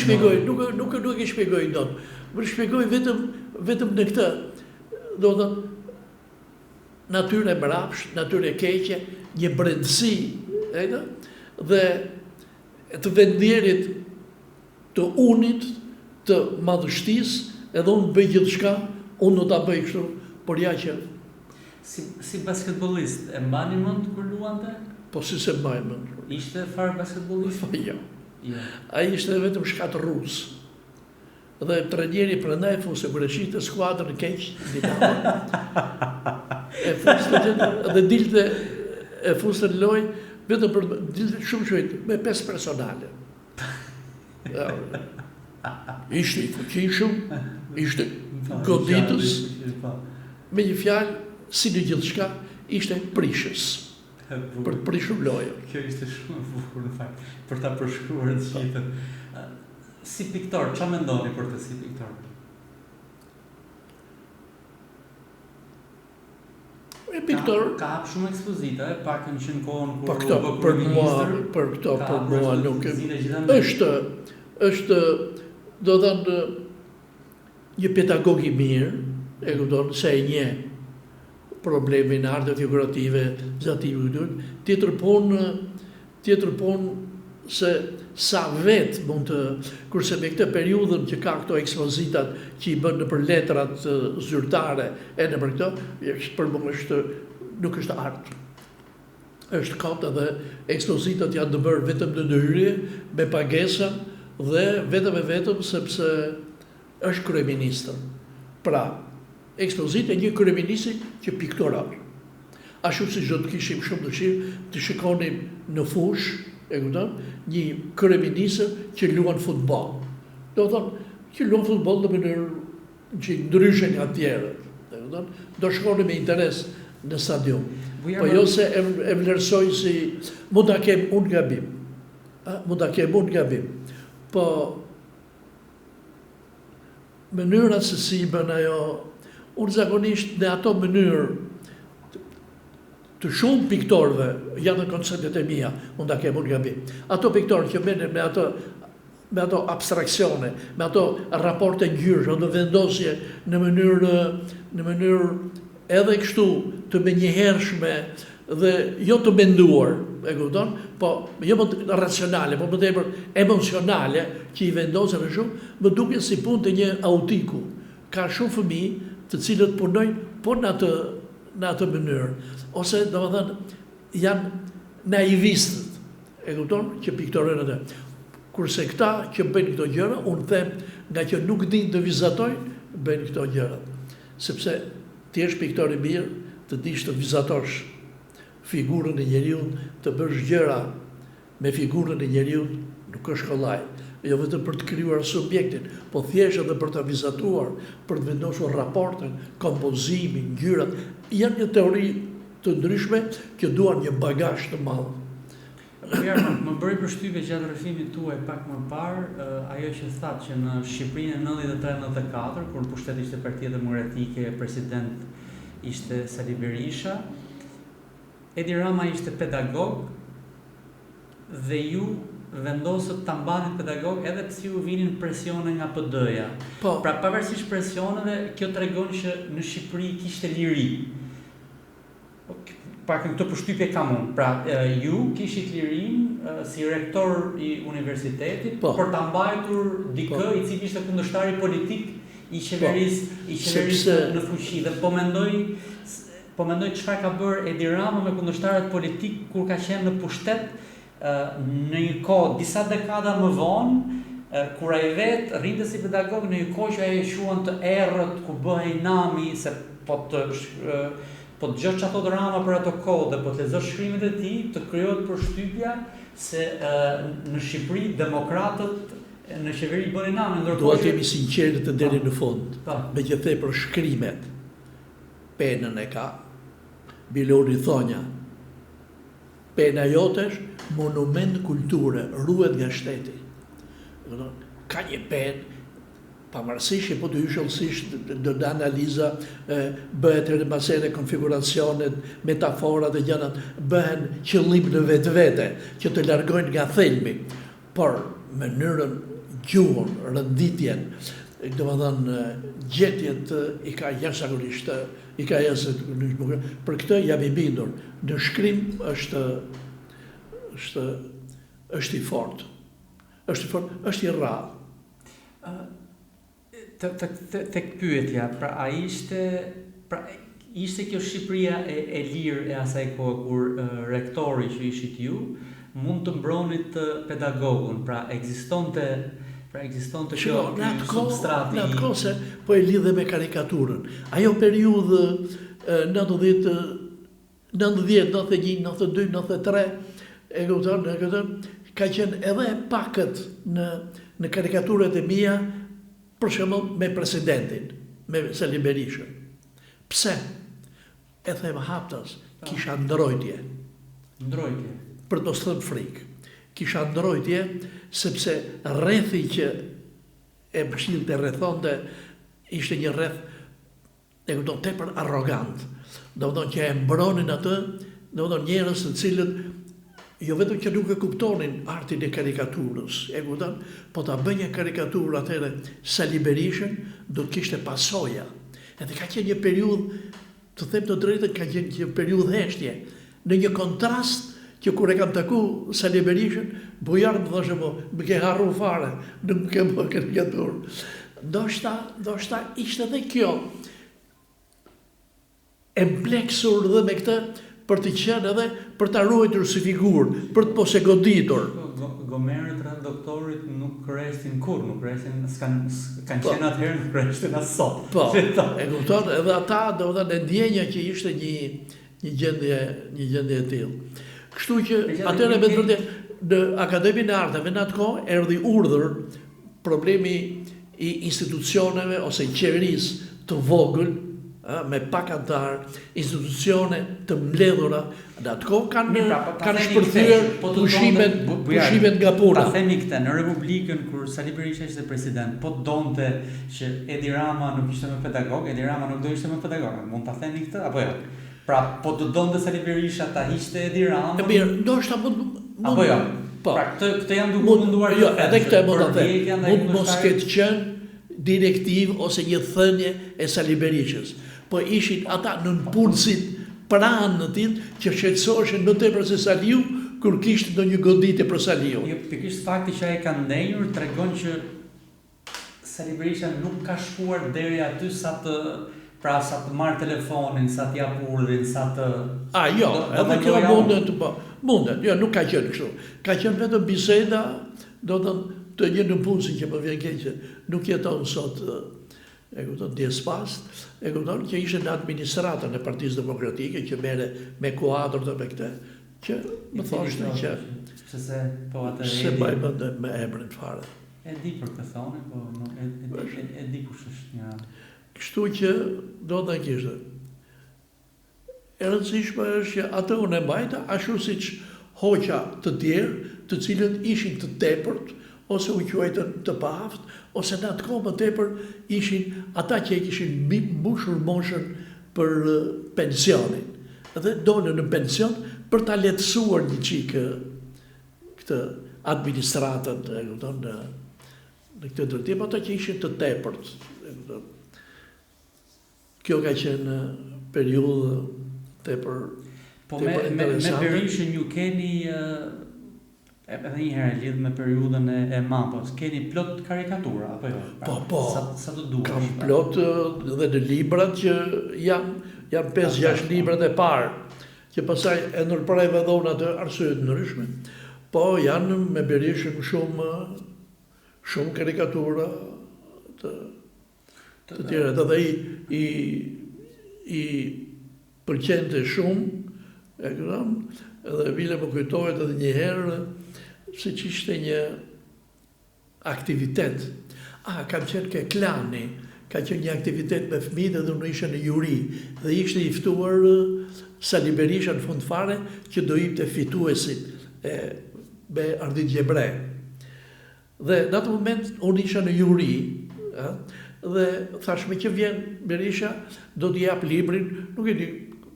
shpjegoj dot. Më shpjegoj vetëm në këtë. Do të thonë natyrë e mbrapsht, natyrë e keqe, një brendësi, dhe të vendjerit të unit, të madhështisë, edhe unë bëj gjithçka, unë do ta bëj kështu, por ja që si basketbollist e mbani mend kur luante? Po si se mbaj mend. Ishte fare basketbollist? Jo. Ai ishte vetëm shkatrrus. Dhe trajneri prandaj fuse kur e shihte skuadrën keq, e fuste dhe dilte e fuste në lojë vetëm për dilte shumë shpejt me 5 personale. Ishte i fuqishëm, ishte goditës, me një fjalë, si në gjithçka, ishte prishës, për të prishur lojën. Kjo ishte shumë bukur në fakt, për ta përshkruar të gjithën. Si piktor, çfarë mendoni për të si piktor? Piktor ka hap shumë ekspozita, pakën që në kohën kur për mua nuk është do të thënë një pedagog i mirë, e kupton se e njeh problemin arte figurative, zative, tjetër punë se sa vetë mund të, kurse me këtë periudhën që ka këto ekspozitat që i bën në për letrat zyrtare e në për këto, për më nuk është artë. Është kot edhe ekspozitat janë të bërë vetëm në ndërhyrje, me pagesa dhe vetëm sepse është kryeministër. Pra, ekspozita e një kryeministri që piktorar. Ashtu si do të kishim shumë dëshirë të shikonim në fush, e kupton, një kryeministër që luan futboll. Do thonë që luan futboll në mënyrë që ndryshe nga të tjerët, e kupton? Do shkonim me interes në stadium. Po jo se e vlerësoj si mund ta kem unë gabim. Po mënyra se si bën ajo, unë zakonisht në ato mënyrë të shumë piktorëve, janë në konceptet e mia, unë ta kem unë gabim. Ato piktorë që merren me ato abstraksione, me ato raporte ngjyrë, ato vendosje në mënyrë edhe kështu të menjëhershme dhe jo të menduar, e kupton, po jo më racionale, po më tepër emocionale që i vendosen shumë, më duket si punë të një autiku. Ka shumë fëmijë të cilët punojnë po në atë mënyrë, ose domethënë janë naivistët, e kupton, që piktorojnë atë. Kurse këta që bëjnë këto gjëra, unë them, nga që nuk dinë të vizatojnë, bëjnë këto gjëra. Sepse ti je piktor i mirë, të dish të vizatosh figurën e njeriut, të bësh gjëra me figurën e njeriut, nuk është kollaj. Jo vetëm për të krijuar subjektin, po thjesht edhe për të vizatuar, për të vendosur raportin, kompozimin, ngjyrat. Janë një teori të ndryshme që duan një bagazh të madh. Më bëri përshtypje gjatë rrëfimit tuaj pak më parë, ajo që thatë që në Shqipërinë 93-94, kur në pushtet ishte Partia Demokratike, president ishte Sali Berisha, Edi Rama ishte pedagog dhe ju vendosët ta mbanit pedagog edhe pse ju vinin presione nga PD-ja. Pra pavarësisht presioneve, kjo tregon që në Shqipëri kishte liri. Pak në këtë përshtypje kam unë. Pra, ju kishit lirin si rektor i universitetit, për ta mbajtur dikë i cili ishte kundërshtari politik i qeverisë në fuqi. Dhe po mendoj çfarë ka bërë Edi Rama me kundërshtarët politik kur ka qenë në pushtet në një kohë disa dekada më vonë, kur ai vetë rrinte si pedagog në një kohë që ai e quan të errët, ku bëhej nami se po të dëgjosh çfarë thotë Rama për ato kohë dhe po të lexosh shkrimet e tij, të krijohet përshtypja se në Shqipëri demokratët në qeveri bënin nami, ndërkohë duhet të jemi sinqertë të deri në fund. Megjithëse për shkrimet penën e ka Bilori Thonja. Pena jote është monument kulture, ruhet nga shteti. Ka një penë, pavarësisht që po të hyshëllësisht do të analiza, bëhet rëmasene, konfiguracionet, metaforat dhe gjanat, bëhen qëllim në vetë që të largojnë nga thelbi, por mënyrën, gjuhën, rënditjen, do më thënë, gjetjet i ka jashtëzakonisht, për këtë jam i bindur. Në shkrim është i fortë. Është i rrallë. Tek pyetja, pra a ishte kjo Shqipëria e lirë e asaj kohë kur rektori që ishit ju mund të mbronit pedagogun, pra ekzistonte kjo substrati. Në atë kohë se po e lidhe me karikaturën. Ajo periudhë 90, 91, 92, 93, e këtër, ka qenë edhe pakët në karikaturët e mia, për shembull me presidentin, me Sali Berishën. Pse? E them haptas, kisha ndrojtje. Ndrojtje? Për të mos thënë frikë. Kisha ndrojtje, sepse rrethi që e mbëshillte rrethonte ishte një rreth, e kupton, tepër arrogant. Do të thonë që e mbronin atë, do të thonë njerëz të cilët jo vetëm që nuk e kuptonin artin e karikaturës, e kupton, po ta bënje karikaturë atëre Sali Berishën, do të kishte pasoja. Edhe ka qenë një periudhë, të them të drejtën, ka qenë një periudhë heshtje, në një kontrast që kur e kam taku Sali Berishën, bujar më thoshe po, më ke harru fare, nuk më ke bë karikaturë. Ndoshta ishte edhe kjo e mbleksur dhe me këtë, për të qenë edhe për të ruajtur si figurë, për të mos e goditur. Gomerët rreth doktorit nuk krestin kur, nuk krestin, kanë qenë atëherë, nuk krestin as sot. Po, e kupton, edhe ata do të thonë ndjenja që ishte një gjendje e tillë. Kështu që atëherë me vërtet në Akademinë e Arteve në atë kohë erdhi urdhër problemi i institucioneve ose i qeverisë të vogël, me pak antar, institucione të mbledhura, në atë kohë kanë shpërthyer pushimet nga puna. Ta themi këtë, në Republikën, kur Sali Berisha ishte president, po donte që Edi Rama nuk ishte më pedagog, Edi Rama nuk do ishte më pedagog, mund ta themi këtë, apo jo? Pra, po të donte Sali Berisha ta hiqte Edi Rama... Mirë, ndoshta mund... Apo jo? Pra, këtë janë duke munduar... Jo, edhe këtë e mund të them, mund mos ketë qenë direktiv ose një thënie e Sali Berishës. Po ishin ata në punësit pranë në tillë që shqetësoheshin më tepër se Saliu kur kishte ndonjë goditje për Saliu. Jo, pikërisht fakti që ai ka ndenjur tregon që Sali Berisha nuk ka shkuar deri aty sa të marrë telefonin, sa të jap urdhrin, sa të... Jo, edhe kjo mundet, jo, nuk ka qenë kështu. Ka qenë vetëm biseda, do të një në punësi që më vjen keq, nuk jeton sot, e kupton, Diespast, e kupton, që ishte në administratën e Partisë Demokratike, që mere me kuadrë dhe me këte, që më thoshtë që... Se bajmë me emrin fare. E di për këtë thone, po e di kush është një... Kështu që do të kishte. E rëndësishme është që atë unë e mbajta, ashtu si që hoqa të tjerë, të cilët ishin të tepërt, ose u quajtën të paaft, ose në atë kohë më tepër ishin ata që e kishin mbushur moshën për pensionin. Dhe dolën në pension për ta lehtësuar një çikë këtë administratën në këtë drejtim, ata që ishin të tepërt. Kjo ka qenë periudhë tepër interesante. Me Berishën ju keni edhe një herë lidh me periudhën e Mapos, keni plot karikatura apo jo? Po. Sa të duhet. Kam plot dhe në librat që janë 5-6 librat e parë, që pastaj e ndërprejve dhe unë atë arsye të ndryshme. Po janë me Berishën shumë karikatura të tjera, dhe i pëlqente shumë, edhe bile më kujtohet edhe një herë, se që ishte një aktivitet. Kam qenë ke klani, ka qenë një aktivitet me fëmijët dhe unë ishe në juri, dhe ishte i ftuar Sali Berisha në fund fare, që do jepte fituesit me ardhit gjebre. Dhe në atë moment, unë isha në juri, dhe thashme që vjen Berisha, do t'i jap librin, nuk e di,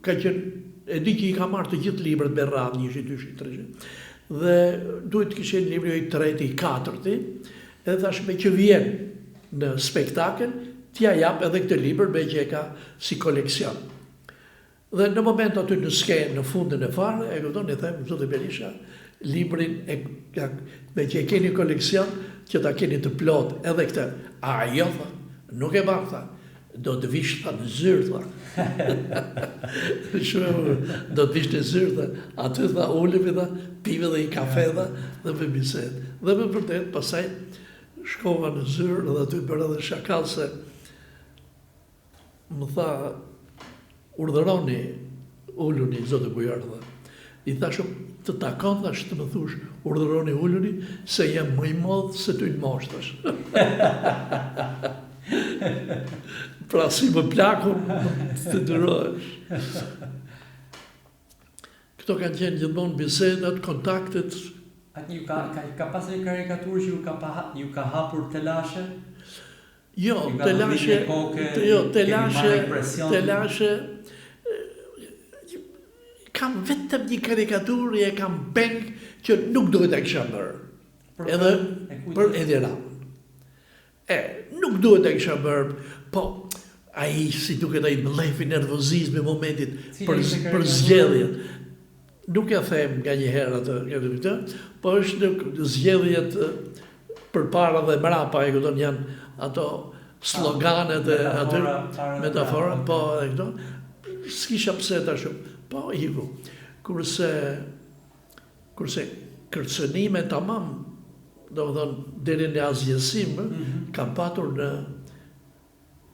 ka qenë, e di që i ka marrë të gjithë librat me radhë, 1, 2, 3. Dhe duhet të kishen libri i 3, i 4, edhe thashme që vjen në spektakel, t'ja jap edhe këtë libër me që e ka si koleksion. Dhe në moment aty në skenë, në fundin e fare, e këpëton, e them, zotë Berisha, librin me që e keni koleksion, që ta keni të plot edhe këtë. Jo, tha, nuk e bërë, tha, do të vish, tha, në zyrë, tha. Do të vish në zyrë, tha. Aty, tha, ullemi, tha, pive dhe i kafe, tha, dhe me biset. Dhe me vërtet, pasaj, shkova në zyrë, dhe aty bërë edhe shakal se më tha, urdhëroni ulluni, zotë Bujar, dhe. I thashëm, të takon, thash të më thush, urdhëroni ulluni, se jam më i modhë se ty në moshtash. Pra si më plakun, të dërojsh. Këto kanë qenë gjithmonë bisedat, kontaktet. Atë ka pasur një karikaturë që ju ka hapur telashe? Jo, telashe, kam vetëm një karikaturë e kam peng që nuk duhet e kisha bërë. Edhe për Ediram. Nuk duhet e kisha bërë, po a i si duket a i blefi nervozizmi momentit për zgjedhjet. Nuk e them nga një herë atë, po është zgjedhjet për para dhe mrapa, e këton janë ato sloganet e aty, metafora, po e këto, s'kisha pse ta shumë. Po, iku, kurse kërcënime tamam, do më thonë, deri në azjesim, kam patur në,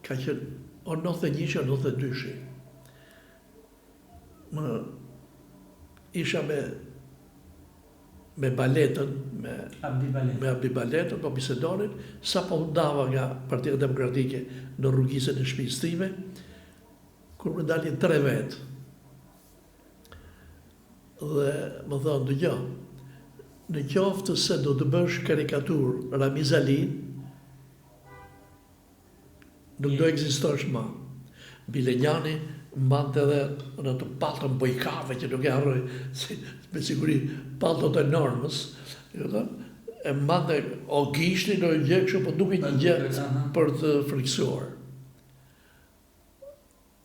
ka qenë, o 91, o 92. Isha me baletën, me Abdi Baletën, po bisedonin, sa po ndava nga Partia Demokratike në rrugisën e shtëpisë time, kur më dalin 3 vetë. Dhe më thonë, dëgjo, në qoftë se do të bësh karikatur Ramiz Alin, nuk do ekzistosh ma. Bilenjani mbante edhe në të paltën bojkave që nuk e harroj, me siguri paltot enormës, e mbante o gishtin o gjë kështu, po duke një gjë për të friksuar.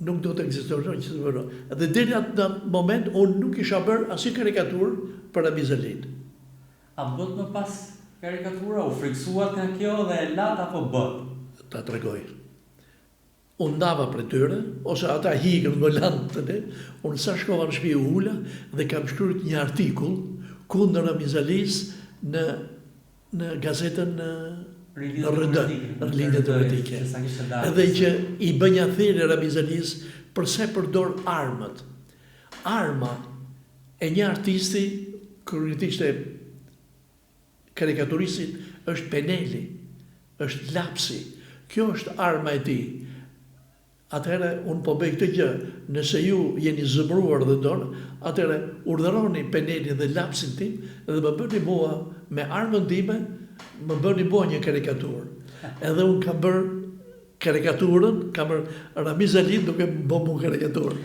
Nuk do të ekzistosh që të bërë. Dhe deri atë moment, unë nuk isha bërë asnjë karikatur për Ramiz Alin. A bët më pas karikatura, u friksuat nga kjo dhe e lat apo bët? Ta tregoj. Unë ndava për tyre, ose ata hikën më lanë të ne, unë sa shkova në shtëpi u ula dhe kam shkruar një artikull kundër Ramiz Alis në gazetën Rilindje Teoretike. Edhe që i bënja thirrje Ramiz Alis përse përdor armët. Arma e një artisti, kërëtisht e karikaturisit, është peneli, është lapsi. Kjo është arma e tij. atëherë unë po bëj këtë gjë, nëse ju jeni zëmruar dhe dorë, atëherë urdhëroni Penenin dhe lapsin tim dhe më bëni mua me armën time, më bëni mua një karikaturë. Edhe unë kam bërë karikaturën, kam bërë Ramiz Alin duke më bë mu karikaturë.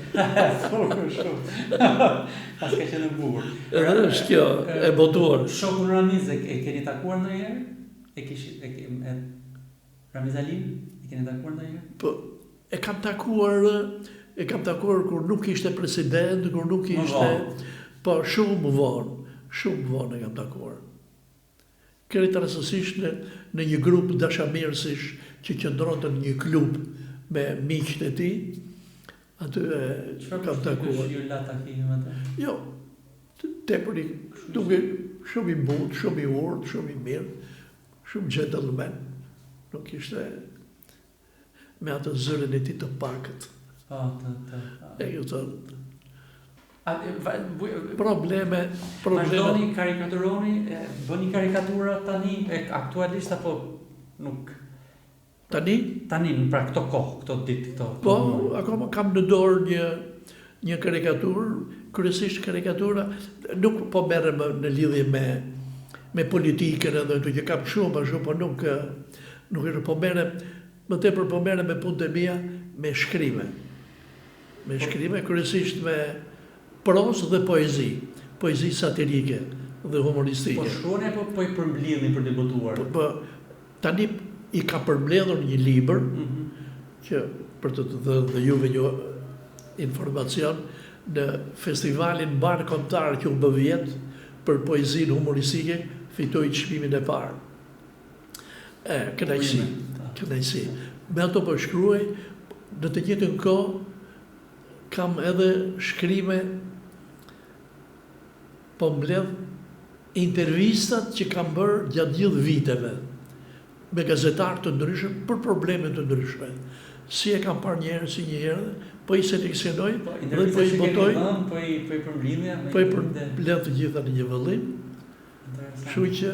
Pas ka qenë bukur. Edhe është kjo e botuar. Shokun Ramiz e keni takuar ndonjëherë? Ramiz Alin e keni takuar ndonjëherë? Po, e kam takuar kur nuk ishte president, kur nuk ishte, po shumë vonë e kam takuar. Kërët rastësisht në një grup dashamirësish që qëndronte në një klub me miqët e tij, aty kam takuar. Ju la takimin atë? Jo, tepër duke shumë i butë, shumë i urtë, shumë i mirë, shumë gentleman. Nuk ishte me atë zërin e tij të pakët. E ju thënë. Probleme. Vazhdoni karikaturoni, bëni karikatura tani, aktualisht apo nuk? Tani, pra këto kohë, këto ditë, këto. Po, akoma kam në dorë një karikaturë, kryesisht karikatura, nuk po merrem në lidhje me politikën edhe këto që kam shumë, po nuk është po merrem, më tepër po merrem me punët e mia me shkrime. Me shkrime, kryesisht me prozë dhe poezi satirike dhe humoristike. Po shkruani apo po i përmbledhni për debutuar? Po tani i ka përmbledhur një libër që për të dhënë juve një informacion në festivalin bar kombëtar që u bë vjet për poezinë humoristike, fitoi çmimin e parë. Kënaqësi. Me ato po shkruaj, në të njëjtën kohë kam edhe shkrime, po mbledh intervistat që kam bërë gjatë gjithë viteve me gazetarë të ndryshëm për probleme të ndryshme. Si e kam parë një herë, si një herë, po i seleksionoj dhe po i botoj. Po i përmbledhja? Po i përmbledh të gjitha në një vëllim. Kështu që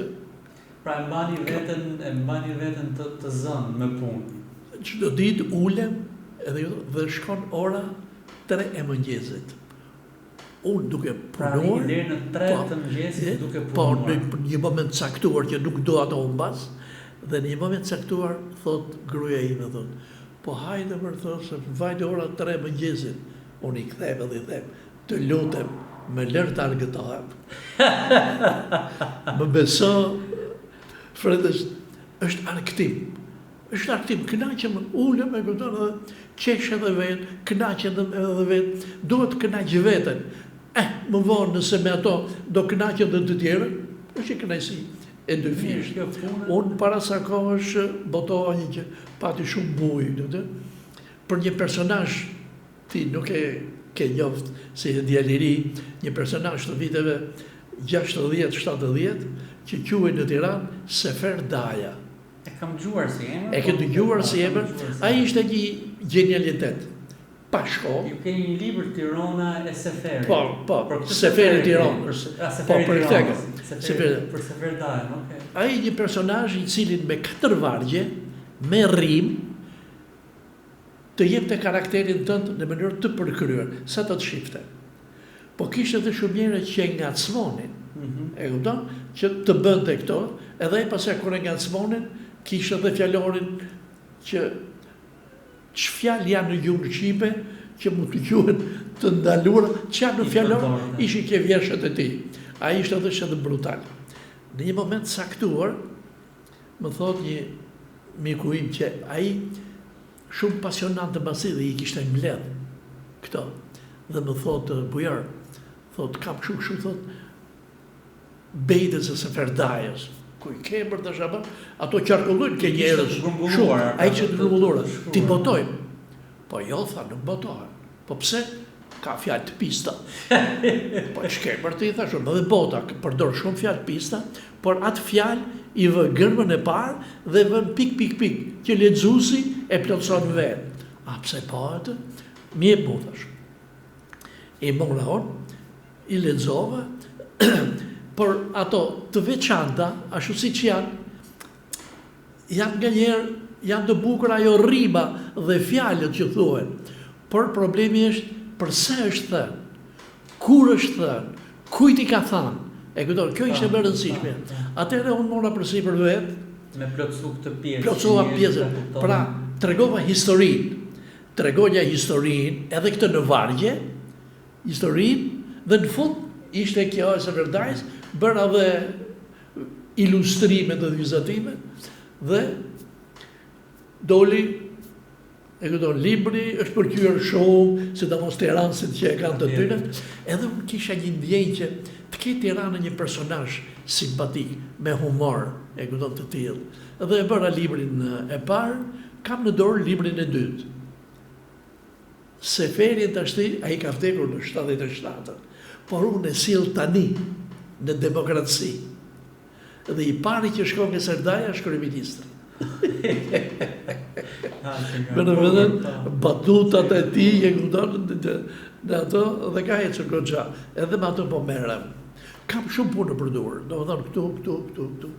pra e mbani veten të zënë me punë. Çdo ditë ulem dhe shkon ora 3 e mëngjesit. Unë duke punuar, deri në 3 të mëngjesit duke punuar. Po në një moment caktuar që nuk do ato humbas, dhe në një moment caktuar thot gruaja ime, thot, po hajde më thos se vajte ora 3 mëngjesit. Unë i kthem edhe i them, të lutem, më lër të argëtohem. Më beso, Fredes, është argëtim. Është argëtim, kënaqem, ulem e kupton edhe qesh edhe vetë, kënaqem edhe vetë, duhet kënaq veten. Më vonë nëse me ato do kënaqem dhe të tjerë, është kënaqësi e dy fish. Unë para sa kohësh botova një që pati shumë bujë, për një personazh ti nuk e ke njoft si e djali i ri, një personazh të viteve 60-70 që quhej në Tiranë Sefer Daja. E kam dëgjuar si emër. E ke dëgjuar si emër? Ai ishte një genialitet. Pa shkollë. Ju keni një libër Tirana e Seferit. Po, Seferi Tiranës. Po, për këtë. Për Sefer Daja, okay. Ai një personazh i cili me 4 vargje, me rim, të jepte karakterin tënd në mënyrë të përkryer, sa të shifte. Po kishte edhe shumë njerëz që ngacmonin. E kupton? Që të bënte këto, edhe ai pastaj kur e ngacmonin, kishte edhe fjalorin që ç'fjalë janë në gjuhën shqipe që mund të quhen të ndaluara, çfarë në fjalor ishin ke vjershët e tij. Ai ishte edhe brutal. Në një moment saktuar, më thot një miku im që ai shumë pasionant të basi dhe i kishte mbledh këto. Dhe më thot, Bujar, thot, kam shumë, thot, bejtës e Sefer Dajës. Ku i kemër të shabë, ato qarkullujnë ke njerës shumë, ai që të grumbullurë, ti botojmë. Po jo, tha, nuk botojnë. Po pse? Ka fjallë të pista. Po e shkemër të i tha shumë, dhe bota, përdor shumë fjallë pista, por atë fjallë i vë gërmën e parë dhe vën pik, që lexuesi e plotson vetë. A pse po atë? Mje mu thash. I mora on, i lexova, por ato të veçanta, ashtu si që janë nga njerë janë të bukur ajo rima dhe fjalët që thuhen, por problemi është përse është thënë, kur është thënë, kujt i ka thënë. E kupton, kjo ishte më e rëndësishme. Atëherë unë mora përsipër vetë, me plotësu këtë pjesë. Plotësova pjesën. Pra, tregova historinë. Tregoja historinë, edhe këtë në vargje, historinë, dhe në fund ishte kjo e së vërdajs, bëra dhe ilustrime dhe vizatime, dhe doli, e këto libri, është përkyer shumë, sidomos Tiranësit që e kanë të tyre, edhe unë kisha një ndjenjë që të ketë Tirana një personazh simpatik, me humor, e këto të tillë. Dhe e bëra librin e parë, kam në dorë librin e dytë. Seferin tashti, ai ka vdekur në 77, por unë e sill tani në demokraci. Dhe i pari që shkon ke Serdaja është kryeministri. Batutat e tij e kupton në ato dhe ka ecur goxha. Edhe me ato po merrem. Kam shumë punë për dorë, domethënë këtu.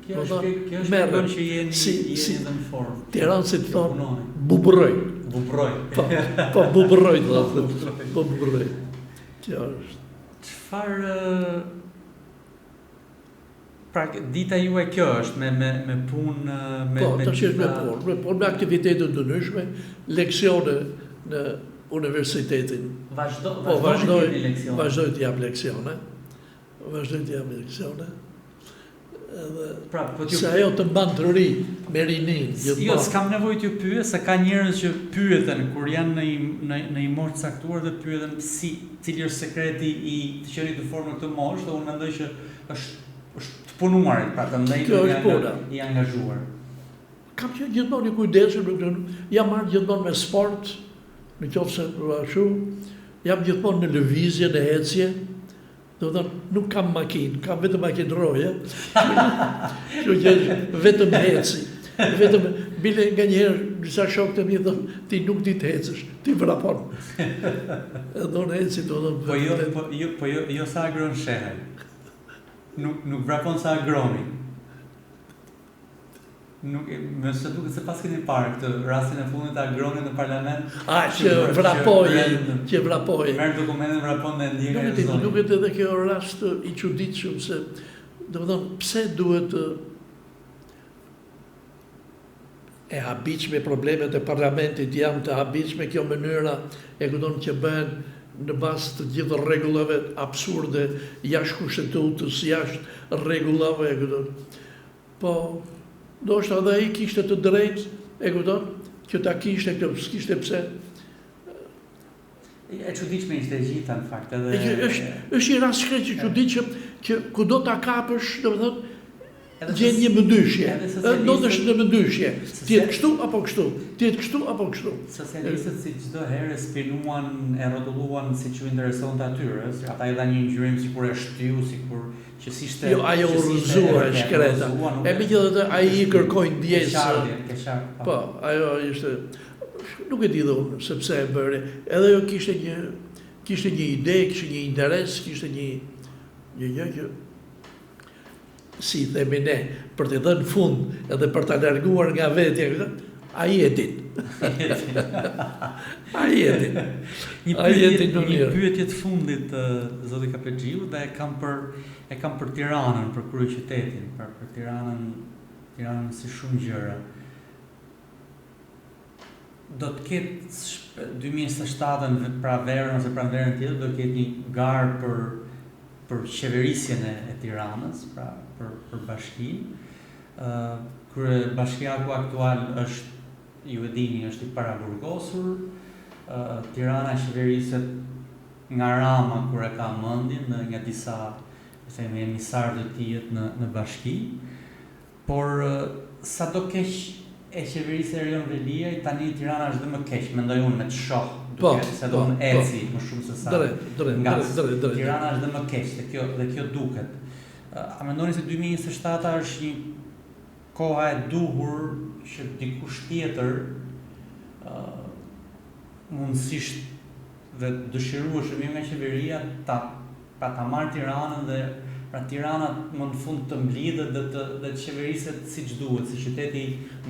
Kjo është merrem që jeni në formë. Tiranësit thonë buburroj. Po buburroj thotë. Po buburroj. Kjo është. Çfarë pra dita juaj kjo është me punë Po, tash është me punë, me aktivitete të ndryshme, leksione në universitetin. Vazhdoj të jap leksione. Se ajo të mban të ri me rinin. Jo, s'kam nevojë t'ju pyes, se ka njerëz që pyeten kur janë në një moshë caktuar dhe pyeten cili është sekreti i të qenit të formë në këtë moshë, dhe unë mendoj që është të punuarit, pra të ndaj i angazhuar. Kam që gjithmonë i kujdesur, jam marrë gjithmonë me sport, në qoftë se ashtu, jam gjithmonë në lëvizje, në ecje, nuk kam makinë, kam vetëm makinë roje, që vetëm eci. Vetëm, bile nga njerë, disa shokë të mi thonë, ti nuk di të ecësh, ti vrapon. Edhe unë eci të thonë. Po jo sa agron shehe. Nuk vrapon sa agroni. Mëse duke se pas keni parë këtë rastin e fundit të agronit në parlament. Që vrapoj. Merë dokumentin vrapon dhe ndjekë e zonë. Duket edhe kjo rast i çuditshëm se, domethënë, pse duhet e habitshme problemet e parlamentit janë të habitshme kjo mënyra e kupton që bëhen në bazë të gjithë rregullave absurde, jashtë kushtetutës, jashtë rregullave, e kupton. Po, ndoshta edhe ai kishte të drejtë, e kupton, që ta kishte kjo, s'kishte pse. E çuditshme ishte e gjitha në fakt, edhe është një rast shkret që çuditshëm që kudo ta kapësh, domethënë, gjen një mendyshje, ndodhesh në mendyshje, tjetë kështu apo kështu, tjetë kështu apo kështu. Socialistët si çdo herë spinuan, e rrotulluan si që intereson të atyre, ata i dha një ngjyrim sikur e shtyu, sikur që si ishte... Jo, ajo urrëzua e shkreta, e megjithatë ai i kërkoi ndjesë. Po, ajo ishte, nuk e di dhe unë, sepse e bëri, edhe jo kishte një ide, kishte një interes, kishte një që si themi ne, për të dhënë fund edhe për të larguar nga vetja, ai e din. Ai e din. Një pyetje të fundit, zoti Kapexhiu, dhe e kam për Tiranën, për kryeqytetin, për Tiranën si shumë gjëra. Do të ketë 2027-ën, pra verën ose pranverën tjetër, do të ketë një garë për qeverisjen e Tiranës, pra për bashkinë. Kryebashkiaku aktual është, ju e dini, është i paraburgosur. Tirana qeveriset nga Rama kur e ka mendjen dhe nga disa emisarë të tij në bashki. Por sado keq e qeverisë e Erion Veliaj, tani Tirana është dhe më keq, mendoj unë, me të shoh. Se do në eci më shumë se sa nga Tirana është dhe më keq, dhe kjo duket. A mendoni se 2027 është një koha e duhur që dikush tjetër mundësisht dhe dëshirueshëm nga qeveria ta marrë Tiranën Pra Tirana më në fund të mblidhet dhe të qeveriset siç duhet, si qyteti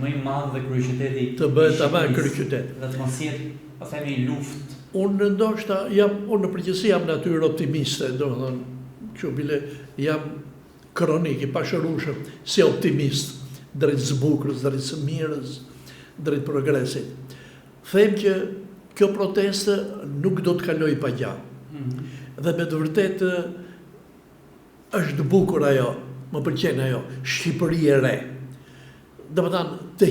më i madh dhe kryeqyteti të bëhet tamam kryeqytet. Dhe të mos jetë, po themi, luftë. Unë ndoshta unë në përgjithësi jam natyrë optimiste, domethënë, kështu bile jam kronik i pashërueshëm si optimist drejt zbukurës, drejt së mirës, drejt progresit. Them që kjo protestë nuk do të kalojë pa gjatë. Dhe me të vërtetë është bukur ajo, më pëlqen ajo, Shqipëri e re. Domethënë, të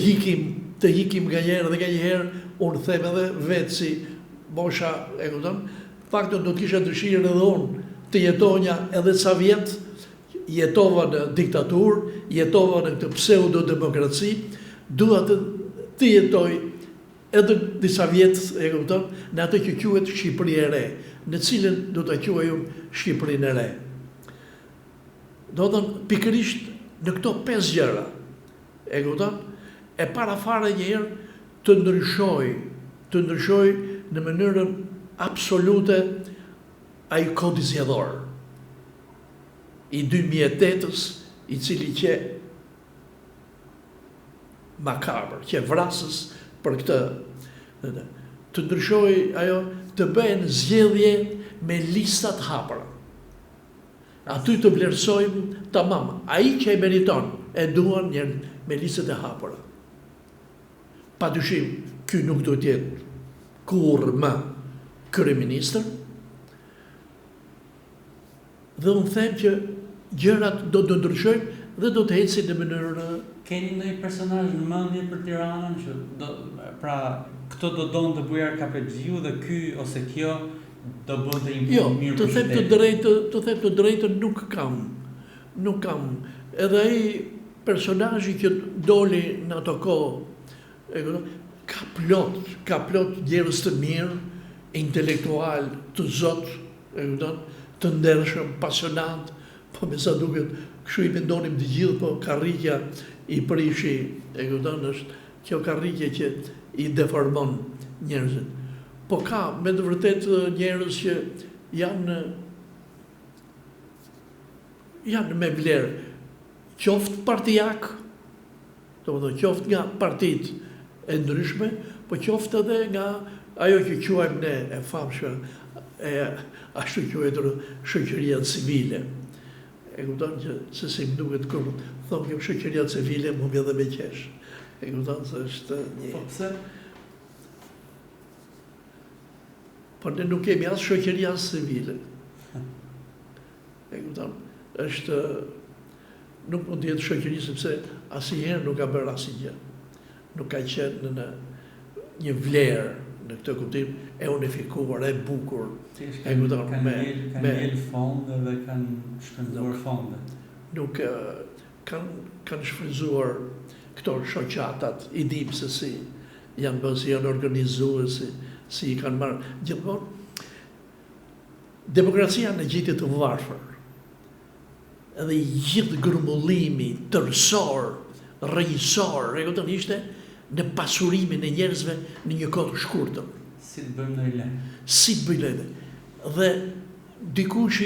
hikim nga njëherë dhe nga njëherë, unë them edhe vetë si mosha, e kupton, faktën do të kisha dëshirë edhe unë të jetonja edhe sa vjet, jetova në diktaturë, jetova në këtë pseudo-demokraci, dua të jetoj edhe disa vjet, e kupton, në atë që quhet Shqipëri e re, në cilën do ta quaj unë Shqipërinë e re. Do të thënë pikërisht në këto 5 gjëra, e kupton, e para fare njëherë të ndryshoj në mënyrën absolute ai kodi zgjedhor i 2008-s, i cili që makabër, që vrasës për këtë, të ndryshoj ajo, të bëhen zgjedhje me listat hapura. Aty të vlerësojmë tamam, ai që e meriton, e duan njërë me listat e hapura. Padyshim, ky nuk do të jetë kurrë më kryeministër. Dhe unë them që gjërat do të ndryshojnë dhe do të ecin në mënyrë. Keni ndonjë personazh në mendje për Tiranën që pra këto do donë të bujar Kapexhiu dhe ky ose kjo do bënte një mirë për qytetin? Të them të drejtën nuk kam. Edhe ai personazhi që doli në ato kohë, ka plot njerëz të mirë, intelektual, të zot, të ndershëm, pasionant, po me sa duket, kështu i mendonim të gjithë, po karrikja i prishi, është kjo karrikje që i deformon njerëzit. Po ka, me të vërtet, njerëz që janë me vlerë, qoftë partijak, qoftë nga partitë e ndryshme, po qoftë edhe nga ajo që quajmë ne e famshme, ashtu quajtur shoqëria civile. E kupton që se si më duket kur thonë kjo shoqëria civile më vjen edhe me qesh. E kupton se është një. Po pse? Por ne nuk kemi as shoqëria as civile. E kupton? Është nuk mund të jetë shoqëri sepse asnjëherë nuk ka bërë asgjë. Nuk ka qenë në një vlerë në këtë kuptim e unifikuar, e bukur. E kupton? Kanë ngel fonde dhe kanë shpenzuar fonde. Nuk kanë shfrytzuar këto shoqatat, i dim se si janë bërë, si janë organizuar, si i kanë marrë. Gjithmonë, demokracia në gjitje të varfër, edhe i gjithë grumullimi tërësor, rrënjësor, e kupton, ishte në pasurimin e njerëzve në një kohë të shkurtër. Si të bëjmë në le. Si të bëjmë në le. Dhe dikush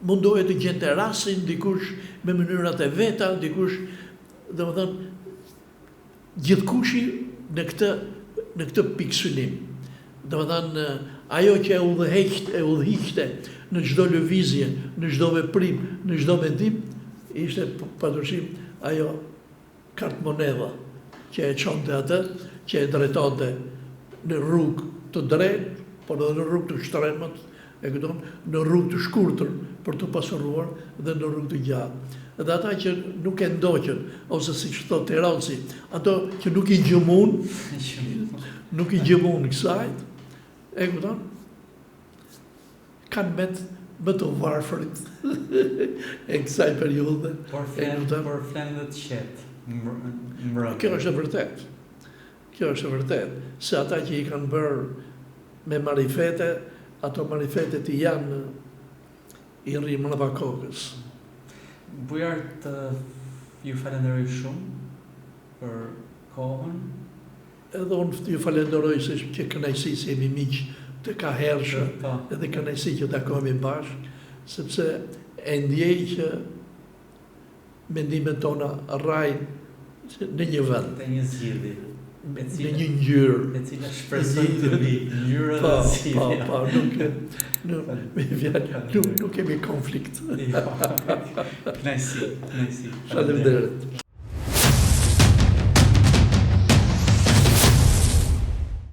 mundohet të gjente rastin, dikush me mënyrat e veta, dikush, domethënë, gjithkushi në këtë pikësynim. Domethënë, ajo që e udhëhiqte në çdo lëvizje, në çdo veprim, në çdo mendim, ishte padyshim ajo kartë monedha që e çonte atë, që e drejtonte në rrugë të drejtë, por edhe në rrugë të shtremët, e kupton, në rrugë të shkurtër për të pasuruar dhe në rrugë të gjatë. Dhe ata që nuk e ndoqën, ose si që thot Tiranci, ato që nuk i gjëmun kësajt, e kupton, kanë më të varfërit e kësaj periudhe. Por flenë dhe të qetë, mbrëmje. Kjo është e vërtet, se ata që i kanë bërë me marifete, ato marifetet janë i rrimë në kokës. Bujar të ju falenderoj shumë për kohën. Edhe unë ju falenderoj se që kënaqësi se jemi miq të ka hershë, edhe kënaqësi që takohemi bashkë, sepse e ndjej që mendimet tona rrajnë në një vend. Te një zgjidhje. Në një ngjyrë. E cila shpreson të vi ngjyra dhe zgjidhja. Nuk kemi konflikt. Knajsi. Faleminderit.